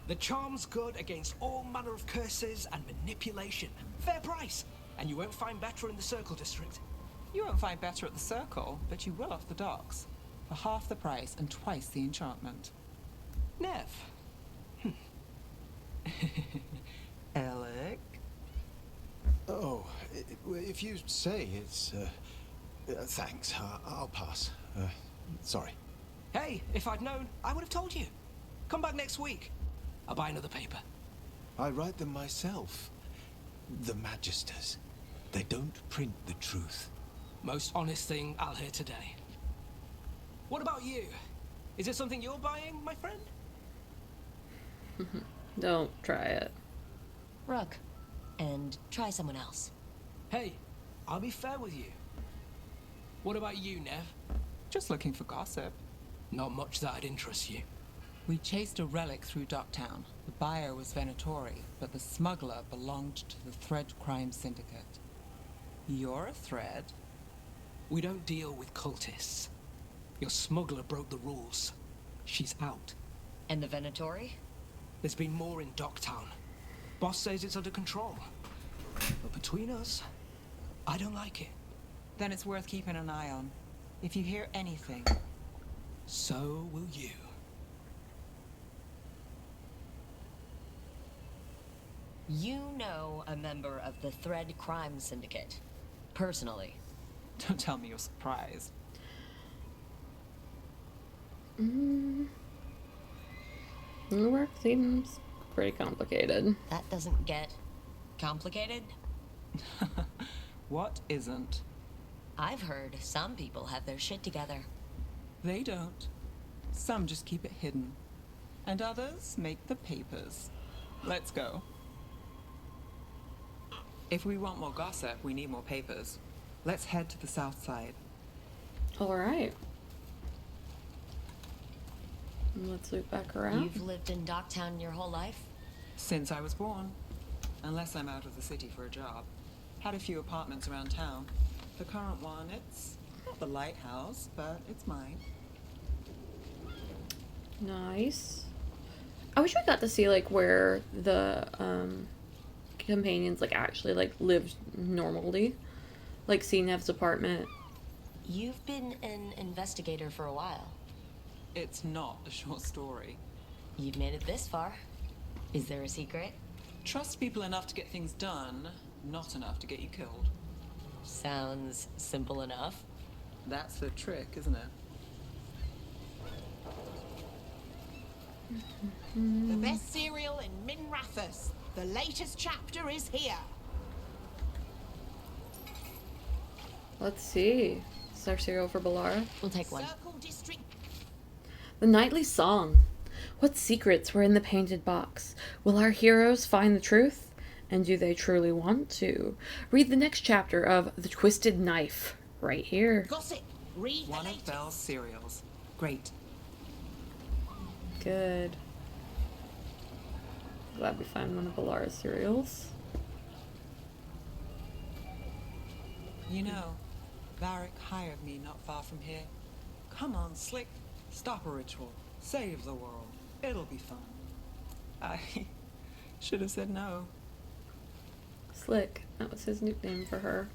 The charm's good against all manner of curses and manipulation. Fair price. And you won't find better in the Circle District. You won't find better at the Circle, but you will off the docks. For half the price and twice the enchantment. Nev. Alec? Oh, if you say it's... thanks, I'll pass. Sorry. Hey, if I'd known, I would have told you. Come back next week. I'll buy another paper. I write them myself. The Magisters. They don't print the truth. Most honest thing I'll hear today. What about you? Is it something you're buying, my friend? Don't try it. Rook. And try someone else. Hey, I'll be fair with you. What about you, Nev? Just looking for gossip. Not much that'd interest you. We chased a relic through Docktown. The buyer was Venatori, but the smuggler belonged to the Thread Crime Syndicate. You're a Thread? We don't deal with cultists. Your smuggler broke the rules. She's out. And the Venatori? There's been more in Docktown. Boss says it's under control. But between us, I don't like it. Then it's worth keeping an eye on. If you hear anything... So will you. You know a member of the Thread Crime Syndicate. Personally. Don't tell me you're surprised. The work seems pretty complicated. That doesn't get complicated? What isn't? I've heard some people have their shit together. They don't. Some just keep it hidden. And others make the papers. Let's go. If we want more gossip, we need more papers. Let's head to the south side. Alright. Let's loop back around. You've lived in Docktown your whole life? Since I was born. Unless I'm out of the city for a job. Had a few apartments around town. The current one, it's not the lighthouse, but it's mine. Nice. I wish we got to see like where the companions like actually like lived normally. Like see Nev's apartment. You've been an investigator for a while. It's not a short story. You've made it this far. Is there a secret? Trust people enough to get things done, not enough to get you killed. Sounds simple enough. That's the trick, isn't it? The best cereal in Minrathous. The latest chapter is here. Let's see. This is our cereal for Balara. We'll take one. Circle District. The Nightly Song. What secrets were in the painted box? Will our heroes find the truth? And do they truly want to? Read the next chapter of The Twisted Knife right here. Gossip. Read one of Belle's cereals. Great. Good. Glad we find one of Balara's cereals. You know, Varric hired me not far from here. Come on, Slick. Stop a ritual. Save the world. It'll be fun. I should have said no. Slick. That was his nickname for her.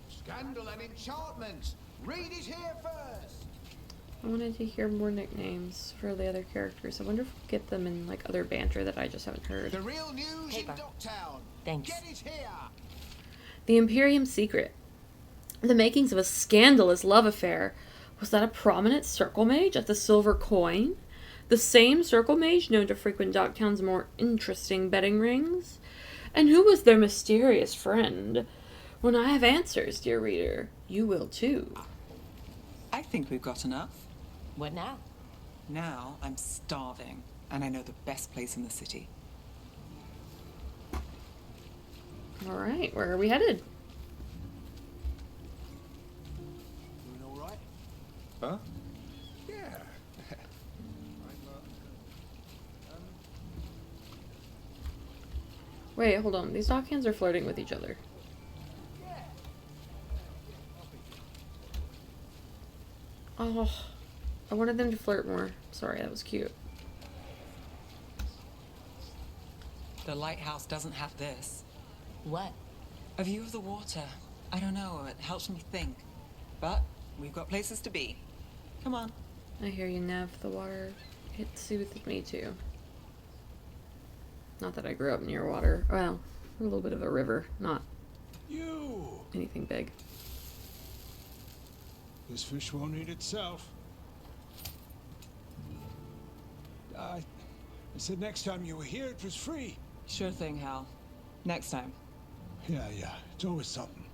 Scandal and enchantment. Read it here first. I wanted to hear more nicknames for the other characters. I wonder if we'll get them in like other banter that I just haven't heard. The real news in Docktown. Thanks. Get it here. The Imperium Secret. The makings of a scandalous love affair. Was that a prominent circle mage at the Silver Coin? The same circle mage known to frequent Docktown's more interesting betting rings? And who was their mysterious friend? When I have answers, dear reader, you will too. I think we've got enough. What now? Now I'm starving. And I know the best place in the city. Alright, where are we headed? Doing all right? Huh? Yeah. Wait, hold on. These dockhands are flirting with each other. Oh, I wanted them to flirt more. Sorry, that was cute. The lighthouse doesn't have this. What? A view of the water. I don't know, it helps me think. But we've got places to be. Come on. I hear you, Nev. The water, it soothed me too. Not that I grew up near water. Well, a little bit of a river, not anything big. This fish won't eat itself. I said next time you were here it was free. Sure thing, Hal. Next time. Yeah, it's always something.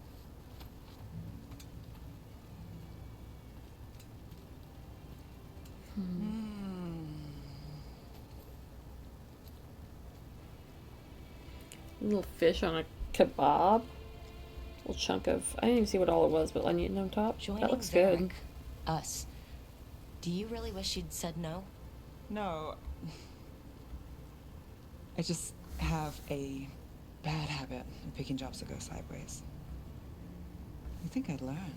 Little fish on a kebab. Little chunk of, I didn't even see what all it was, but onion on top. Joining That looks good. Varric, us. Do you really wish you'd said no? No. I just have a bad habit of picking jobs that go sideways. You think I'd learn?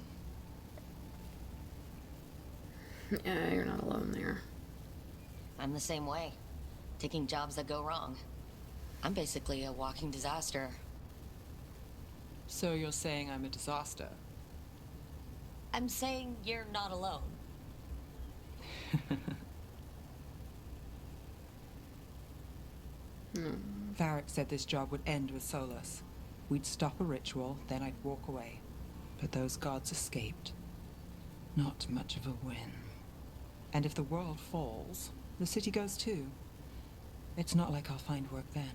Yeah, you're not alone there. I'm the same way. Taking jobs that go wrong. I'm basically a walking disaster. So you're saying I'm a disaster? I'm saying you're not alone. Varric said this job would end with Solus. We'd stop a ritual, then I'd walk away. But those gods escaped. Not much of a win. And if the world falls, the city goes too. It's not like I'll find work then.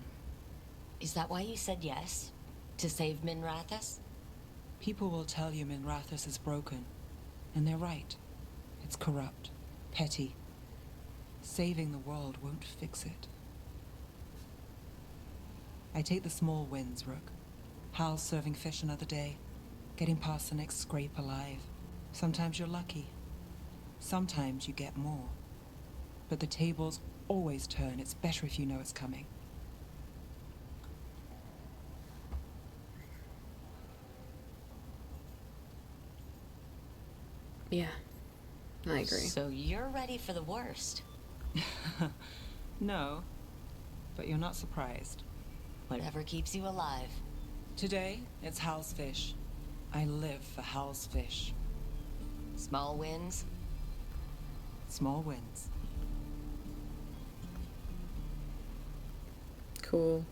Is that why you said yes? To save Minrathous? People will tell you Minrathous is broken. And they're right. It's corrupt. Petty. Saving the world won't fix it. I take the small wins, Rook. Hal's serving fish another day. Getting past the next scrape alive. Sometimes you're lucky. Sometimes you get more. But the tables always turn. It's better if you know it's coming. Yeah, I agree. So you're ready for the worst. No, but you're not surprised. Whatever keeps you alive. Today, it's Hal's fish. I live for Hal's fish. Small wins? Small wins. Cool.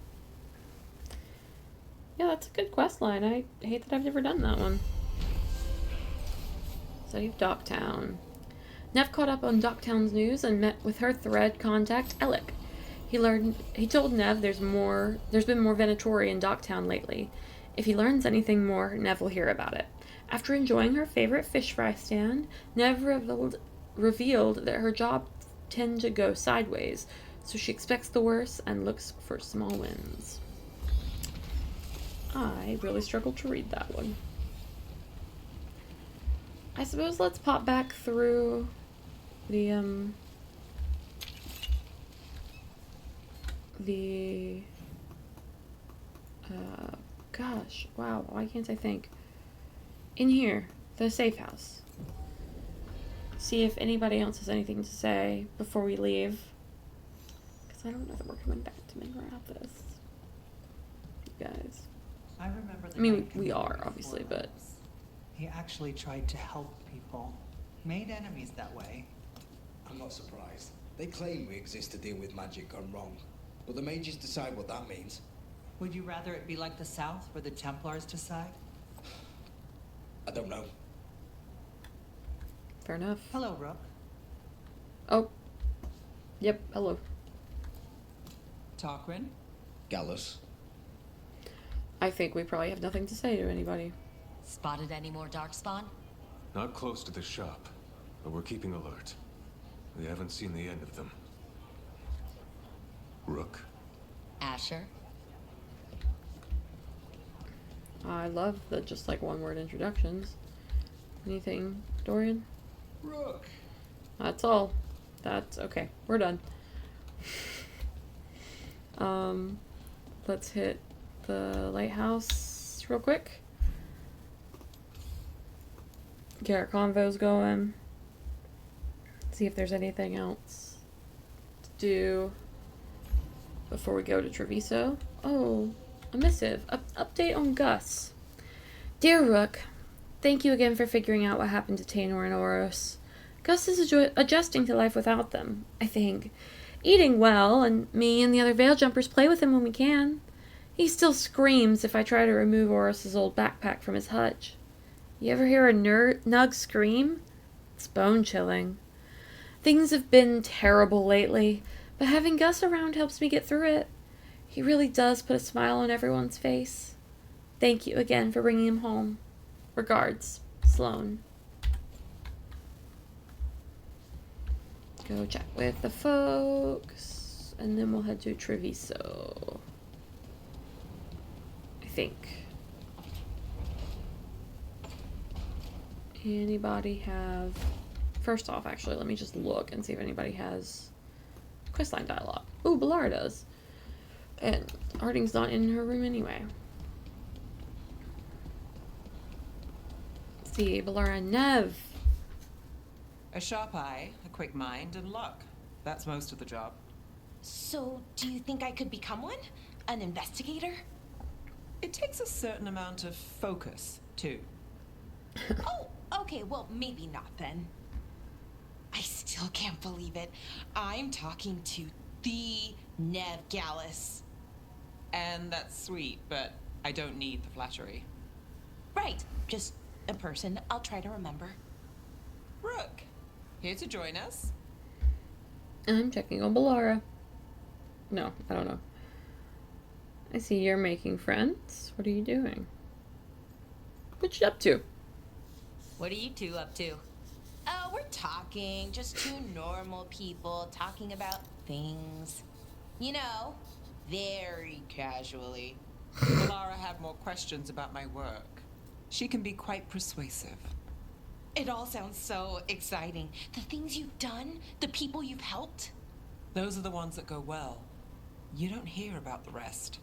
Yeah, that's a good quest line. I hate that I've never done that one. Save Docktown. Nev caught up on Docktown's news and met with her thread contact, Alec. He told Nev there's been more Venatori in Docktown lately. If he learns anything more, Nev will hear about it. After enjoying her favorite fish fry stand, Nev revealed that her job tend to go sideways, so she expects the worst and looks for small wins. I really struggled to read that one. I suppose let's pop back through the gosh, wow, why can't I think? In here, the safe house. See if anybody else has anything to say before we leave. Because I don't know that we're coming back to Minrathous. You guys. I remember the I mean, night we are, before obviously, but... He actually tried to help people. Made enemies that way. I'm not surprised. They claim we exist to deal with magic gone wrong. But the mages decide what that means. Would you rather it be like the South, where the Templars decide? I don't know. Fair enough. Hello, Rook. Oh. Yep, hello. Tarquin? Gallus. I think we probably have nothing to say to anybody. Spotted any more Darkspawn? Not close to the shop, but we're keeping alert. We haven't seen the end of them. Rook. Asher? I love the just like one word introductions. Anything, Dorian? Rook. That's all. That's okay. We're done. Let's hit the lighthouse real quick. Get our convos going. See if there's anything else to do before we go to Treviso. Oh, a missive. Update on Gus. Dear Rook, thank you again for figuring out what happened to Taynor and Oros. Gus is adjusting to life without them, I think. Eating well, and me and the other Veil Jumpers play with him when we can. He still screams if I try to remove Oros's old backpack from his hutch. You ever hear a nug scream? It's bone-chilling. Things have been terrible lately, but having Gus around helps me get through it. He really does put a smile on everyone's face. Thank you again for bringing him home. Regards, Sloane. Go chat with the folks, and then we'll head to Treviso. I think. Anybody have... First off, actually, let me just look and see if anybody has questline dialogue. Ooh, Balara does. And Harding's not in her room anyway. Let's see, Balara and Nev. A sharp eye, a quick mind, and luck. That's most of the job. So, do you think I could become one? An investigator? It takes a certain amount of focus, too. Oh, okay, well, maybe not then. I still can't believe it. I'm talking to the Nev Gallus. And that's sweet, but I don't need the flattery. Right, just a person I'll try to remember. Rook, here to join us. I'm checking on Balara. No, I don't know. I see you're making friends. What are you doing? What you up to? What are you two up to? Oh, we're talking. Just two normal people talking about things. You know, very casually. Balara had more questions about my work. She can be quite persuasive. It all sounds so exciting. The things you've done, the people you've helped. Those are the ones that go well. You don't hear about the rest.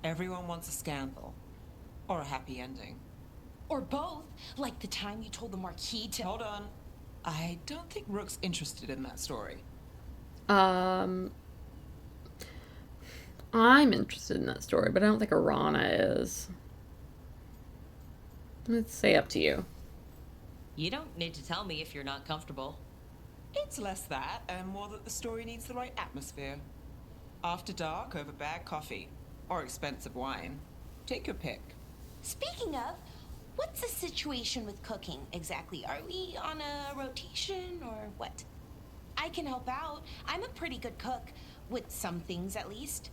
Everyone wants a scandal. Or a happy ending. Or both, like the time you told the Marquis to... Hold on. I don't think Rook's interested in that story. I'm interested in that story, but I don't think Arana is. Let's say up to you. You don't need to tell me if you're not comfortable. It's less that, and more that the story needs the right atmosphere. After dark over bad coffee. Or expensive wine. Take your pick. Speaking of, what's the situation with cooking exactly? Are we on a rotation or what? I can help out. I'm a pretty good cook. With some things at least.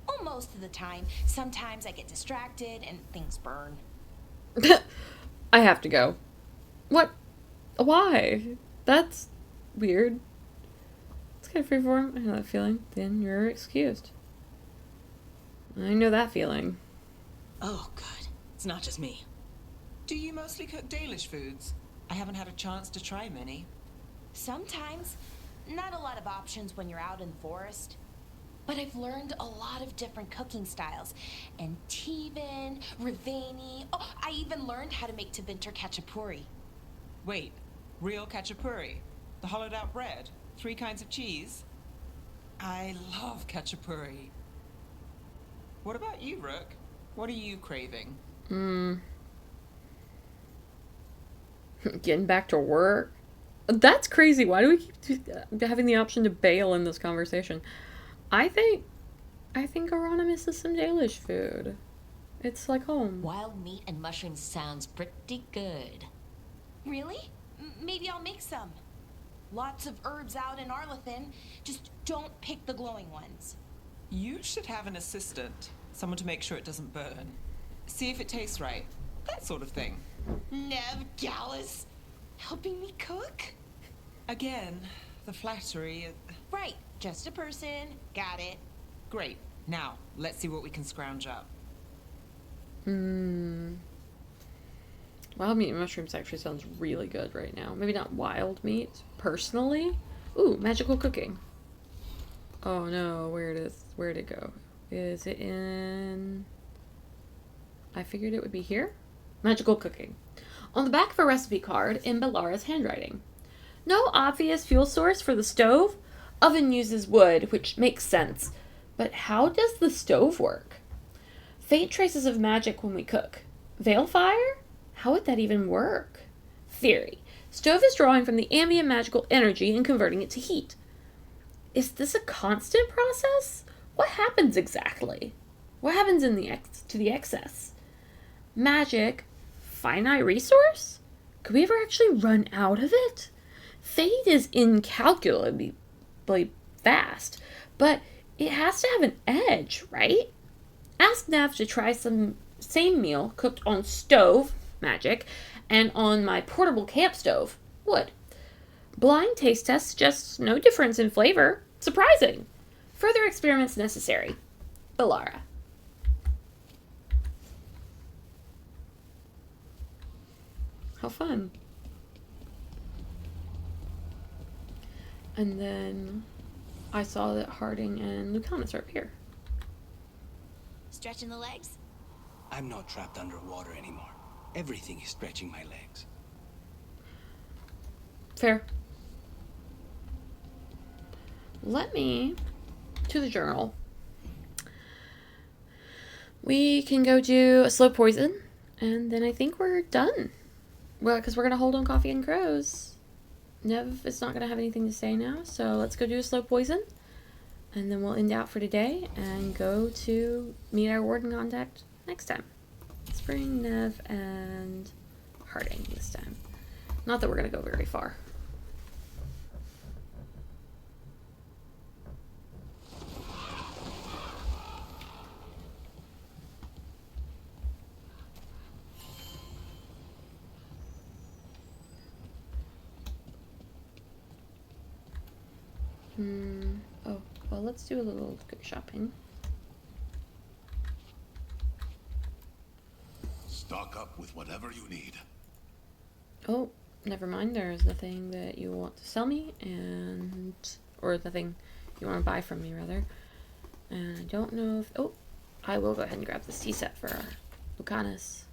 Well, most of the time. Sometimes I get distracted and things burn. I have to go. What? Why? That's weird. It's kind of freeform. I know that feeling. Then you're excused. I know that feeling. Oh, good. It's not just me. Do you mostly cook Dalish foods? I haven't had a chance to try many. Sometimes. Not a lot of options when you're out in the forest. But I've learned a lot of different cooking styles. Antivan, Rivani. Oh, I even learned how to make Tevinter Khachapuri. Wait, real Khachapuri? The hollowed out bread? 3 kinds of cheese? I love Khachapuri. What about you, Rook? What are you craving? Getting back to work. That's crazy. Why do we keep having the option to bail in this conversation? I think Arana misses some Dalish food. It's like home. Wild meat and mushrooms sounds pretty good. Really? Maybe I'll make some. Lots of herbs out in Arlathan. Just don't pick the glowing ones. You should have an assistant. Someone to make sure it doesn't burn. See if it tastes right. That sort of thing. Nev Gallus, helping me cook? Again, the flattery... Right, just a person. Got it. Great. Now, let's see what we can scrounge up. Wild meat and mushrooms actually sounds really good right now. Maybe not wild meat, personally. Ooh, magical cooking. Oh no, where'd it go? Is it in... I figured it would be here. Magical cooking. On the back of a recipe card in Belara's handwriting. No obvious fuel source for the stove? Oven uses wood, which makes sense. But how does the stove work? Faint traces of magic when we cook. Veil fire? How would that even work? Theory. Stove is drawing from the ambient magical energy and converting it to heat. Is this a constant process? What happens exactly? What happens to the excess? Magic, finite resource? Could we ever actually run out of it? Fate is incalculably vast, but it has to have an edge, right? Ask Nev to try some same meal cooked on stove, magic, and on my portable camp stove, wood. Blind taste test suggests no difference in flavor. Surprising. Further experiments necessary. Belara. How fun. And then I saw that Harding and Lucanus are up here. Stretching the legs? I'm not trapped underwater anymore. Everything is stretching my legs. Fair. Let me to the journal. We can go do a slow poison, and then I think we're done. Well, because we're going to hold on Coffee and Crows. Nev is not going to have anything to say now, so let's go do a slow poison. And then we'll end out for today and go to meet our warden contact next time. Let's bring Nev and Harding this time. Not that we're going to go very far. Oh, well, let's do a little go shopping. Stock up with whatever you need. Oh, never mind. There's nothing that you want to sell me, or nothing you want to buy from me, rather. And I don't know if... Oh, I will go ahead and grab this tea set for Lucanus.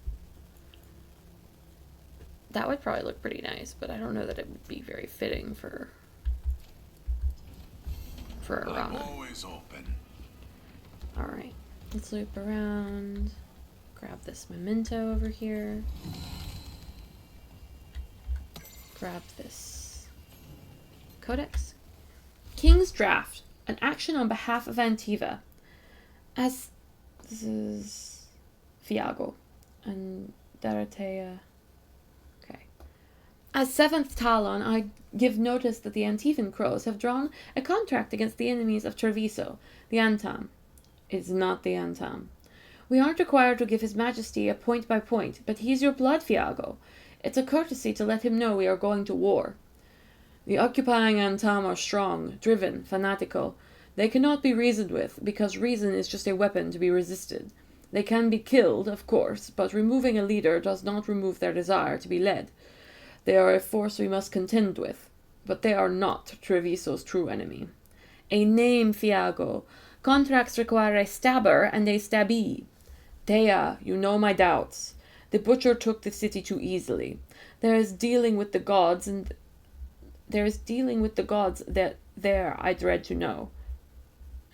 That would probably look pretty nice, but I don't know that it would be very fitting for a I'm rod. always open. Alright, let's loop around. Grab this memento over here. Grab this codex. King's Draft. An action on behalf of Antiva. As this is Fiago and Daratea. Okay. As 7th Talon, I give notice that the Antivan Crows have drawn a contract against the enemies of Treviso, the Antam. It's not the Antam. We aren't required to give His Majesty a point by point, but he's your blood, Fiago. It's a courtesy to let him know we are going to war. The occupying Antam are strong, driven, fanatical. They cannot be reasoned with, because reason is just a weapon to be resisted. They can be killed, of course, but removing a leader does not remove their desire to be led. They are a force we must contend with, but they are not Treviso's true enemy. A name, Fiago. Contracts require a stabber and a stabbee. Dea, you know my doubts. The butcher took the city too easily. There is dealing with the gods that there I dread to know.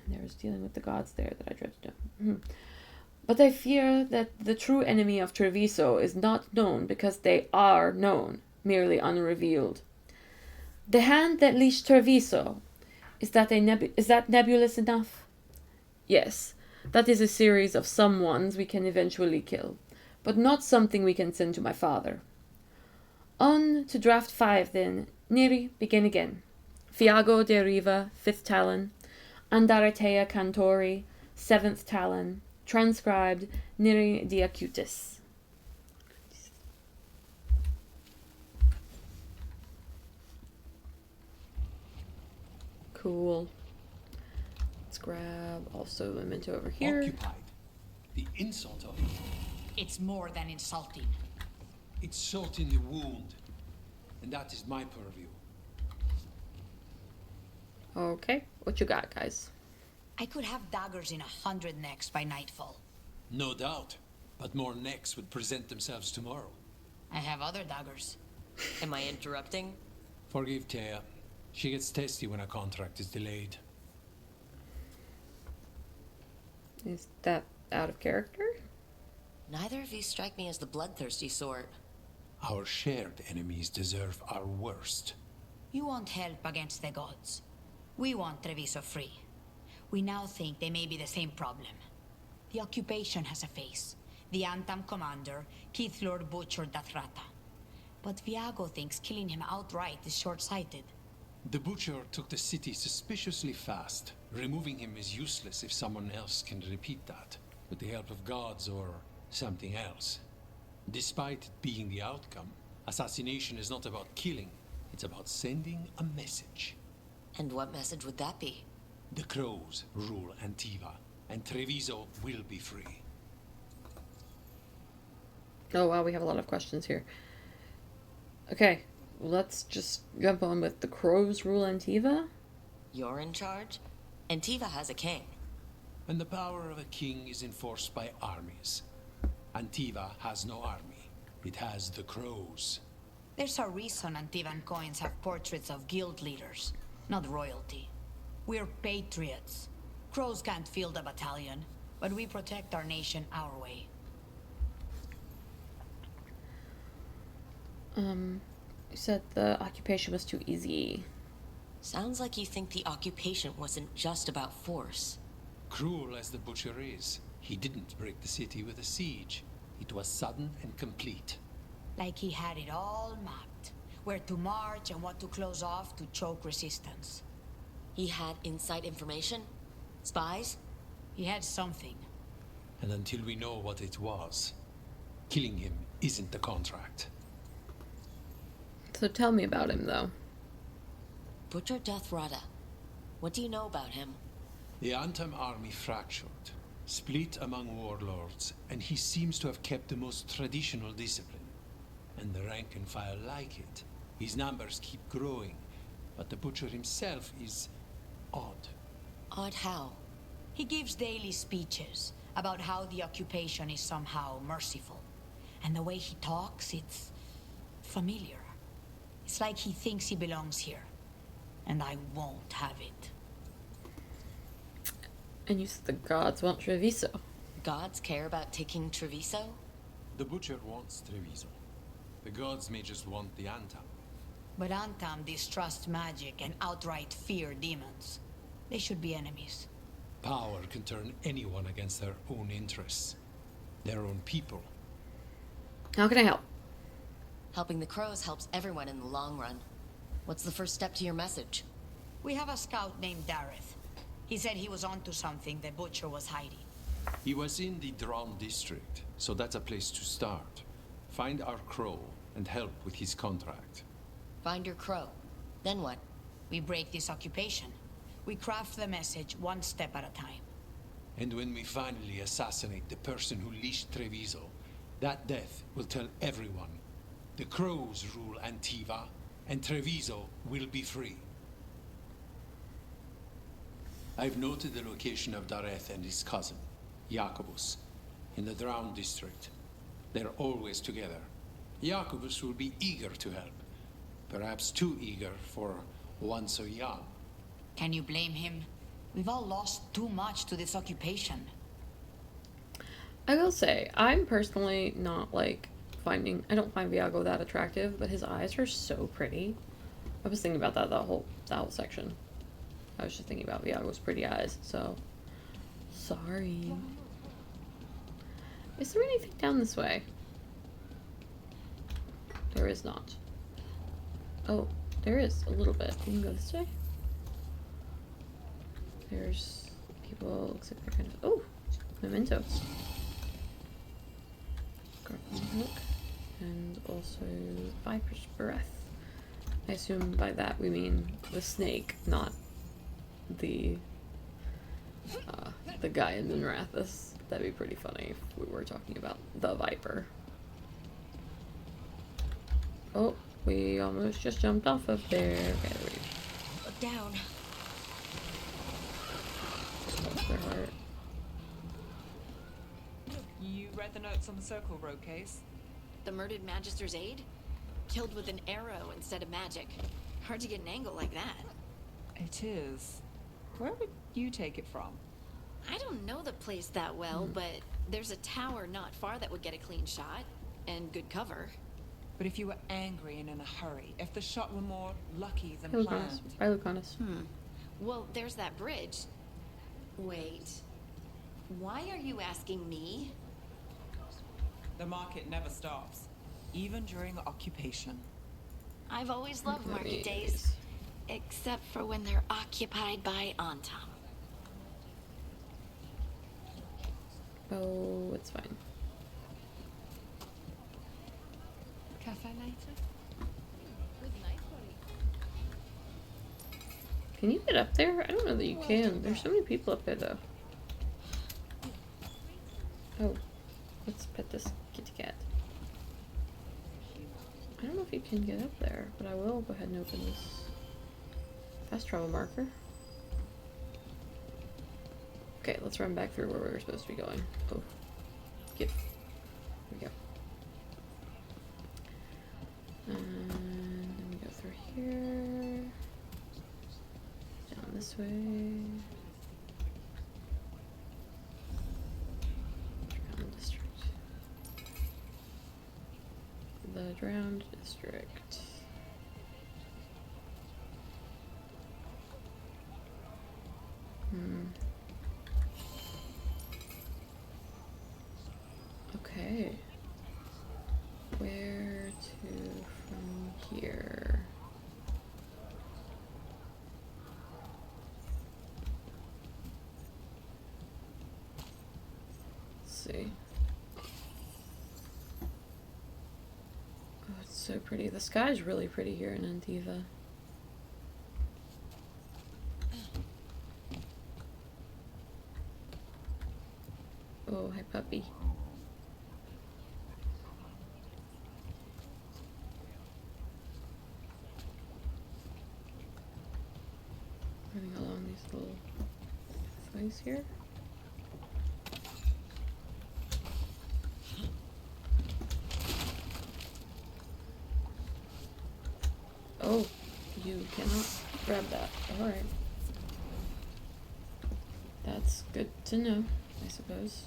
And there is dealing with the gods there that I dread to know. But I fear that the true enemy of Treviso is not known because they are known, merely unrevealed. The hand that leashed Treviso, is that nebulous enough? Yes, that is a series of someones we can eventually kill, but not something we can send to my father. On to draft 5 then. Neri, begin again. Fiago de Riva, 5th Talon. Andaratea Cantori, 7th Talon. Transcribed, Neri de Acutis. Cool. Let's grab also memento over here. Occupied. The insult of it. It's more than insulting. It's salt in the wound. And that is my purview. Okay, what you got, guys? I could have daggers in 100 necks by nightfall. No doubt. But more necks would present themselves tomorrow. I have other daggers. Am I interrupting? Forgive Taya. She gets testy when a contract is delayed. Is that out of character? Neither of you strike me as the bloodthirsty sort. Our shared enemies deserve our worst. You want help against the gods. We want Treviso free. We now think they may be the same problem. The occupation has a face. The Antam commander, Keith Lord Butcher Dathrata. But Viago thinks killing him outright is short-sighted. The Butcher took the city suspiciously fast. Removing him is useless if someone else can repeat that, with the help of gods or something else. Despite it being the outcome, assassination is not about killing, it's about sending a message. And what message would that be? The Crows rule Antiva, and Treviso will be free. Oh wow, we have a lot of questions here. Okay, let's just jump on with the Crows rule Antiva. You're in charge? Antiva has a king. And the power of a king is enforced by armies. Antiva has no army. It has the Crows. There's a reason Antivan coins have portraits of guild leaders, not royalty. We're patriots. Crows can't field a battalion, but we protect our nation our way. You said the occupation was too easy. Sounds like you think the occupation wasn't just about force. Cruel as the Butcher is, he didn't break the city with a siege. It was sudden and complete. Like he had it all mapped. Where to march and what to close off to choke resistance. He had inside information? Spies? He had something. And until we know what it was, killing him isn't the contract. So tell me about him, though. Butcher Dathrata. What do you know about him? The Antam army fractured, split among warlords, and he seems to have kept the most traditional discipline. And the rank and file like it. His numbers keep growing, but the Butcher himself is odd. Odd how? He gives daily speeches about how the occupation is somehow merciful. And the way he talks, it's familiar. It's like he thinks he belongs here. And I won't have it. And you said the gods want Treviso. Gods care about taking Treviso? The Butcher wants Treviso. The gods may just want the Antam. But Antam distrust magic and outright fear demons. They should be enemies. Power can turn anyone against their own interests. Their own people. How can I help? Helping the Crows helps everyone in the long run. What's the first step to your message? We have a scout named Dareth. He said he was onto something the Butcher was hiding. He was in the Drown district, so that's a place to start. Find our Crow and help with his contract. Find your Crow. Then what? We break this occupation. We craft the message one step at a time. And when we finally assassinate the person who leashed Treviso, that death will tell everyone. The Crows rule Antiva, and Treviso will be free. I've noted the location of Dareth and his cousin, Jacobus, in the Drown district. They're always together. Jacobus will be eager to help. Perhaps too eager for one so young. Can you blame him? We've all lost too much to this occupation. I will say, I'm personally not I don't find Viago that attractive, but his eyes are so pretty. I was thinking about that whole section. I was just thinking about Viago's pretty eyes, so sorry. Is there anything down this way? There is not. Oh, there is a little bit. You can go this way. There's people, looks like they're kind of, oh, mementos. Garden hook. And also Viper's Breath. I assume by that we mean the snake, not the the guy in Minrathous. That'd be pretty funny if we were talking about the Viper. Oh, we almost just jumped off of there. Okay, there we go. Look down. Bless their heart. You read the notes on the Circle Road case? The murdered Magister's aide? Killed with an arrow instead of magic. Hard to get an angle like that. It is. Where would you take it from? I don't know the place that well, but there's a tower not far that would get a clean shot. And good cover. But if you were angry and in a hurry, if the shot were more lucky than Lucanus. planned... By Lucanus. Well, there's that bridge. Wait. Why are you asking me? The market never stops, even during occupation. I've always loved market days. Except for when they're occupied by Antam. Oh, it's fine. Cafe later? Can you get up there? I don't know that you can. There's so many people up there, though. Oh, let's pet this kitty cat. I don't know if you can get up there, but I will go ahead and open this fast travel marker. Okay, let's run back through where we were supposed to be going. Oh, get. There we go. And then we go through here. Down this way. Drowned district. The drowned district. Okay. Where to from here? Let's see. Oh, it's so pretty. The sky's really pretty here in Antiva. Oh, hi puppy. Running along these little pathways here. Oh, you cannot grab that. Alright. That's good to know, I suppose.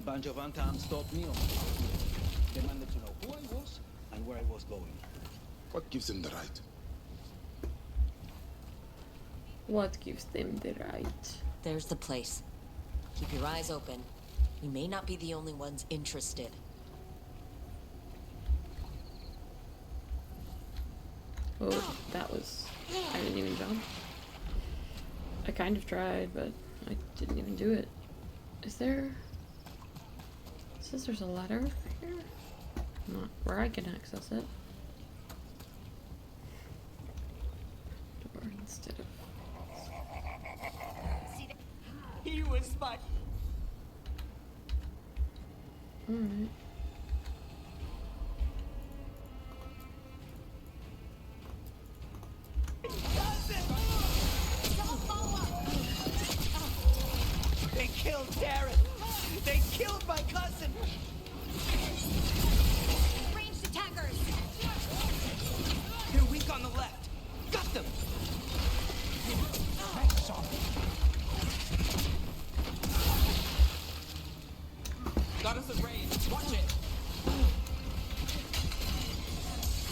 Bunch of Antam stopped me on. Demanded to know who I was and where I was going. What gives them the right? What gives them the right? There's the place. Keep your eyes open. We may not be the only ones interested. Oh, that was... I didn't even jump. I kind of tried, but I didn't even do it. Is there... It says there's a ladder over here? Not where I can access it. Door instead of... He was my... Alright. They killed Darren! They killed my cousin! Ranged attackers! They're weak on the left. Got them! Got us at range. Watch it.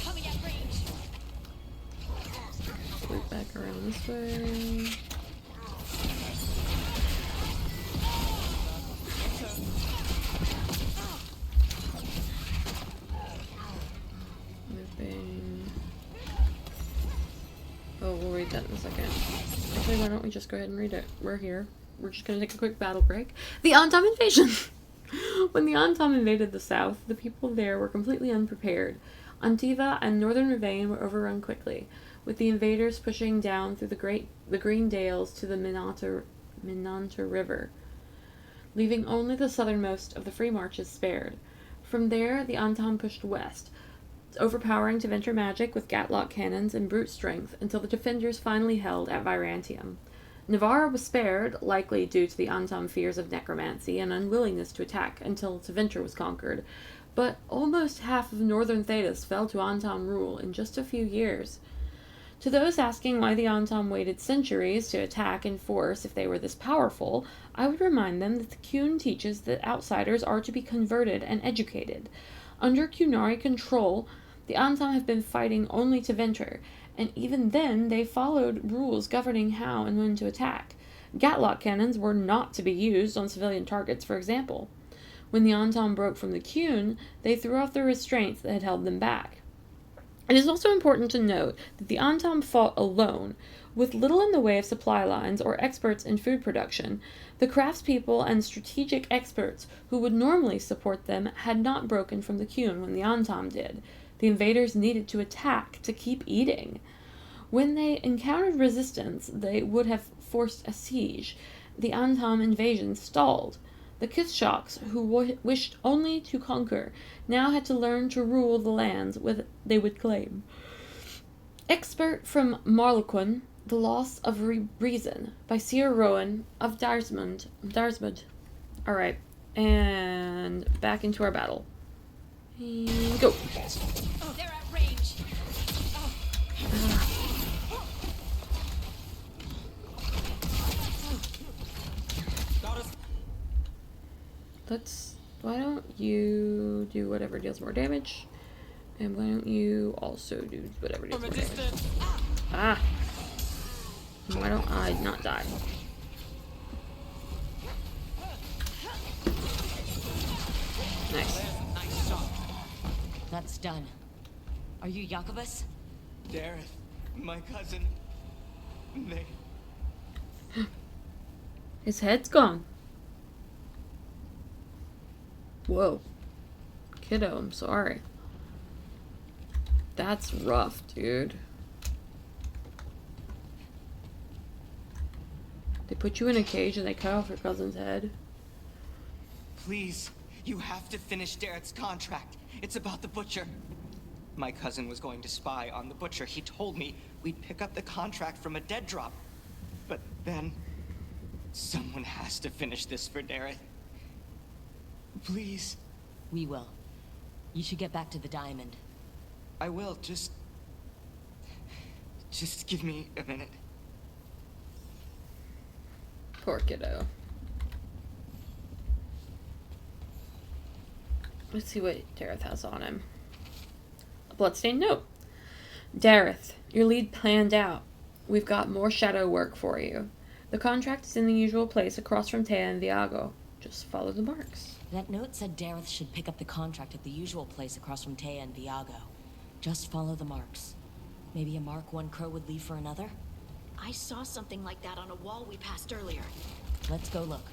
Coming at range. Loop back around this way. Looping. Oh, we'll read that in a second. Actually, why don't we just go ahead and read it? We're here. We're just gonna take a quick battle break. The Antam invasion! When the Antam invaded the south, the people there were completely unprepared. Antiva and northern Ravane were overrun quickly. with the invaders pushing down through the Green Dales to the Minanta River, leaving only the southernmost of the free marches spared. From there, the Antam pushed west, overpowering Tevinter magic with Gatlock cannons and brute strength until the defenders finally held at Virantium. Navarra was spared, likely due to the Antam fears of necromancy and unwillingness to attack until Tevinter was conquered, but almost half of northern Thedas fell to Antam rule in just a few years. To those asking why the Antam waited centuries to attack in force if they were this powerful, I would remind them that the Qun teaches that outsiders are to be converted and educated. Under Qunari control, the Antam have been fighting only Tevinter, and even then they followed rules governing how and when to attack. Gatlock cannons were not to be used on civilian targets, for example. When the Antam broke from the Qun, they threw off the restraints that had held them back. It is also important to note that the Antam fought alone, with little in the way of supply lines or experts in food production. The craftspeople and strategic experts who would normally support them had not broken from the Qun when the Antam did. The invaders needed to attack to keep eating. When they encountered resistance, they would have forced a siege. The Antam invasion stalled. The Kithshaks, who wished only to conquer, now had to learn to rule the lands they would claim. Expert from Marlequin, The Loss of Reason, by Sir Rowan of Darsmund. Alright, and back into our battle. And go. Oh, they're at range. Why don't you do whatever deals more damage? And why don't you also do whatever deals more damage? Ah! Why don't I not die? Nice. That's done. Are you Jacobus? Dareth, my cousin. They... His head's gone. Whoa. Kiddo, I'm sorry. That's rough, dude. They put you in a cage and they cut off your cousin's head. Please, you have to finish Dareth's contract. It's about the Butcher. My cousin was going to spy on the Butcher. He told me we'd pick up the contract from a dead drop. But then... someone has to finish this for Dareth. Please. We will. You should get back to the diamond. I will, just give me a minute. Poor kiddo. Let's see what Dareth has on him. A bloodstained note. Dareth, your lead planned out. We've got more shadow work for you. The contract is in the usual place across from Tea and Viago. Just follow the marks. That note said Dareth should pick up the contract at the usual place across from Tea and Viago. Just follow the marks. Maybe a mark one crow would leave for another? I saw something like that on a wall we passed earlier. Let's go look.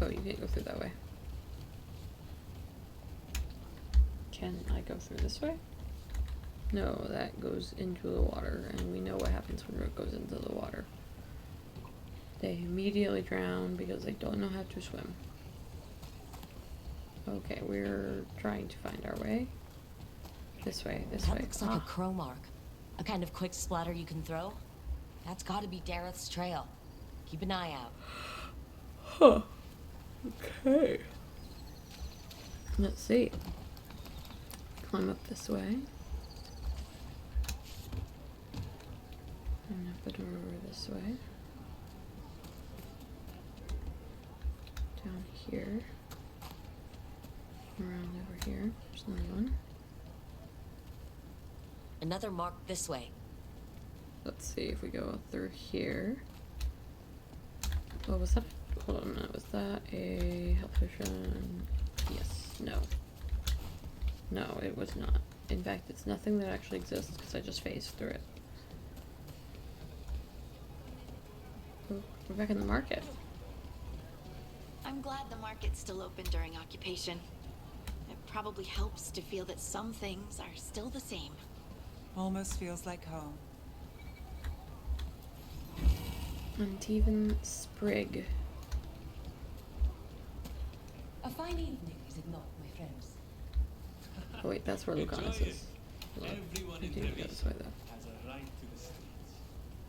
Oh, you can't go through that way. Can I go through this way? No, that goes into the water, and we know what happens when Rook goes into the water. They immediately drown because they don't know how to swim. Okay, we're trying to find our way. This way, this way. That looks like a crow mark. A kind of quick splatter you can throw. That's gotta be Dareth's trail. Keep an eye out. Huh. Okay. Let's see. Climb up this way. And up and over this way. Down here. Around over here. There's another one. Another mark this way. Let's see if we go through here. Oh, was that? Hold on a minute. Was that a health potion? Yes. No. No, it was not. In fact, it's nothing that actually exists because I just phased through it. Oh, we're back in the market. I'm glad the market's still open during occupation. It probably helps to feel that some things are still the same. Almost feels like home. Uneven sprig. A fine evening, is it not, my friends? Oh wait, that's where Lucanus is. Everyone in This way though. has a right to the streets.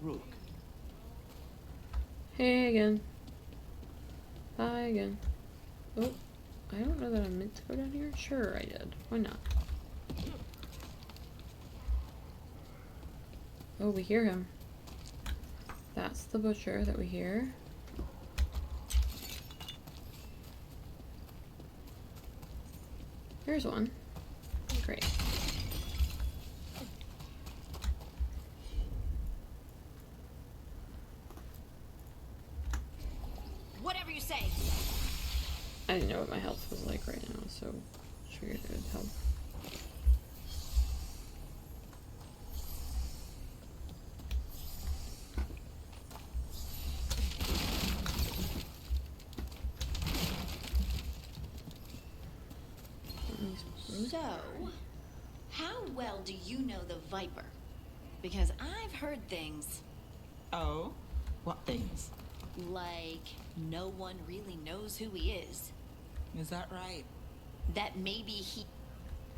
Rook. Hey again. Bye again. Oh, I don't know that I meant to go down here. Sure I did. Why not? Oh, we hear him. That's the butcher that we hear. There's one. Great. Whatever you say. I didn't know what my health was like right now, so I figured it would help. So, how well do you know the Viper? Because I've heard things. Oh? What things? Like, no one really knows who he is. Is that right? That maybe he...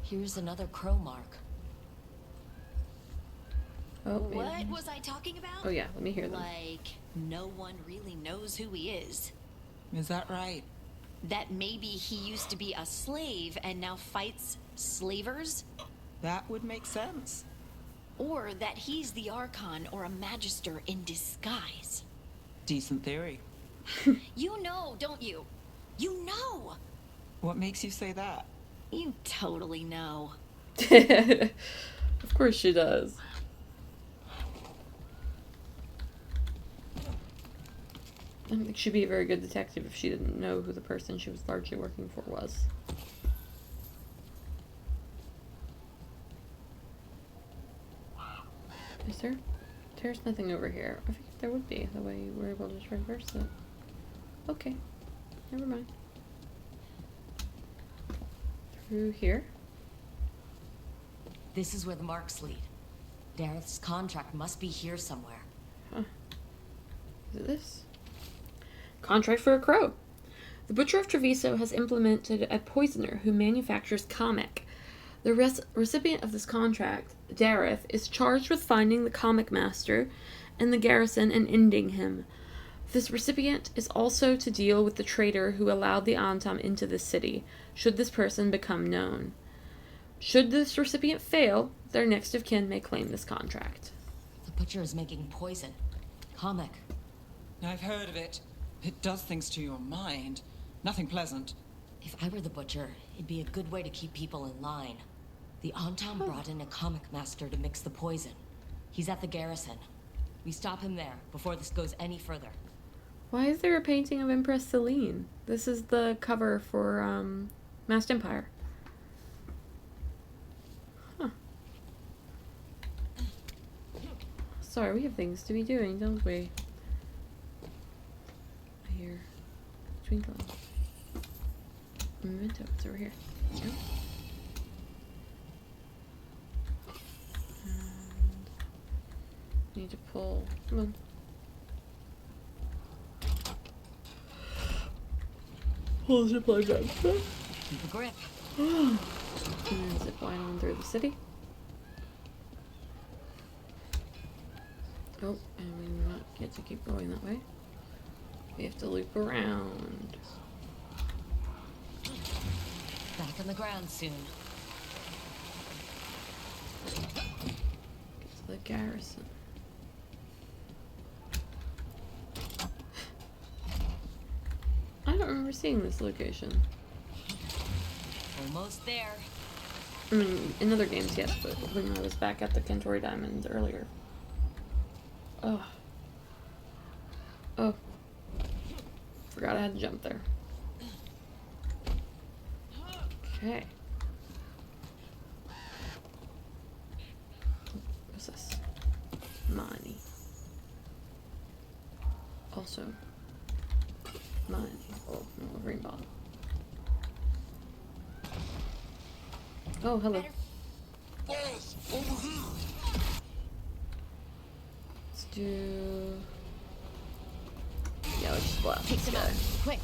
Here's another crow mark. Oh, What yeah. was I talking about? Oh yeah, let me hear them. Like, no one really knows who he is. Is that right? That maybe he used to be a slave and now fights slavers? That would make sense. Or that he's the Archon or a Magister in disguise. Decent theory. You know, don't you? You know! What makes you say that? You totally know. Of course she does. I don't think she'd be a very good detective if she didn't know who the person she was largely working for was. Is there? There's nothing over here. I figured there would be, the way you were able to traverse it. Okay. Never mind. Through here? This is where the marks lead. Dareth's contract must be here somewhere. Huh. Is it this? Contract for a crow. The Butcher of Treviso has implemented a poisoner who manufactures comic. The recipient of this contract, Dareth, is charged with finding the comic master in the garrison and ending him. This recipient is also to deal with the traitor who allowed the Antam into the city, should this person become known. Should this recipient fail, their next of kin may claim this contract. The butcher is making poison. Comic. I've heard of it. It does things to your mind. Nothing pleasant. If I were the butcher, it'd be a good way to keep people in line. The Antam brought in a comic master to mix the poison. He's at the garrison. We stop him there before this goes any further. Why is there a painting of Empress Celine? This is the cover for Masked Empire. Huh. Sorry, we have things to be doing, don't we? I hear twinkling. Memento, it's over here. Yep. And need to pull. Come on. Pull the supply bag. Keep a grip. And then zip line on through the city. Oh, and we do not get to keep going that way. We have to loop around. Back on the ground soon. Get to the garrison. I don't remember seeing this location. Almost there. I mean, in other games, yes, but when I was back at the Kentori Diamonds earlier. Oh. Oh. Forgot I had to jump there. Okay. What's this? Money. Also. Money. Oh, no, a green bottle. Oh, hello. Yes, over here. Let's do... Yeah, let's just blast Take this them guy. out, quick.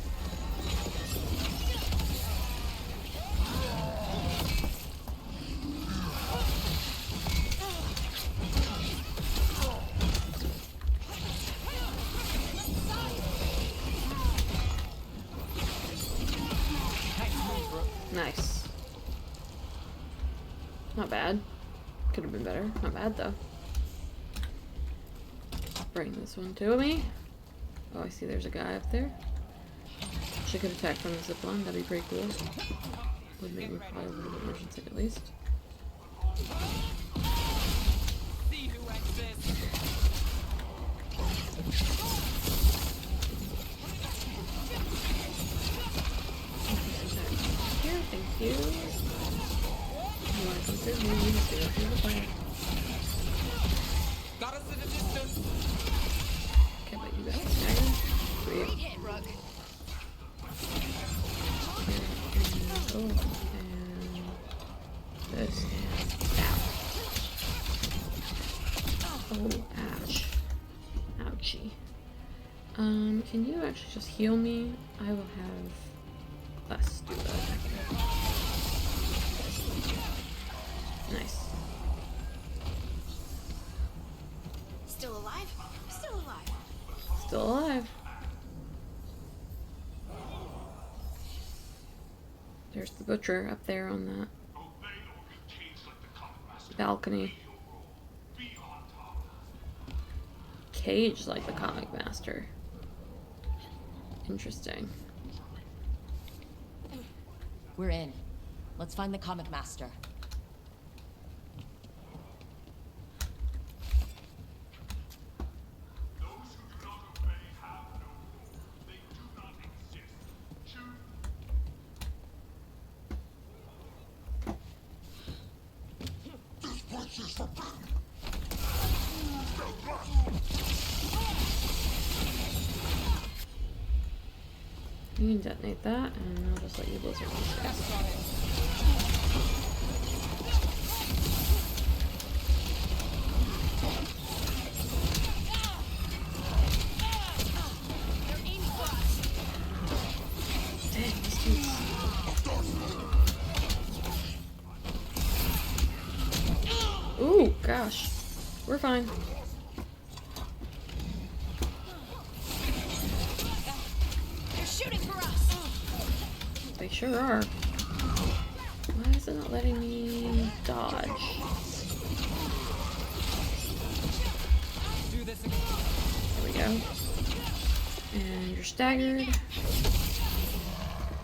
Nice. Not bad. Could have been better. Not bad though. Bring this one to me. Oh, I see there's a guy up there. She could attack from the zip line. That'd be pretty cool. Would make me fly a little bit more sick at least. See who exists. Here, thank you. You want to come through me? You just go through the fire. Got us in the distance. Okay, but you got the stagger. Sweet. Great hit, Rook. Oh, and this. Ow. Oh, ouch. Ouchie. Can you actually just heal me? I will have us do that. Nice. Still alive? Still alive. Still alive. There's the butcher up there on that balcony. Cage like the comic master. Interesting. We're in. Let's find the comic master. You can detonate that, and I'll just let you blizzard these guys. Dang, this dude's... Ooh, gosh. We're fine. They're shooting for us. They sure are. Why is it not letting me dodge? Do this again. There we go. And you're staggered.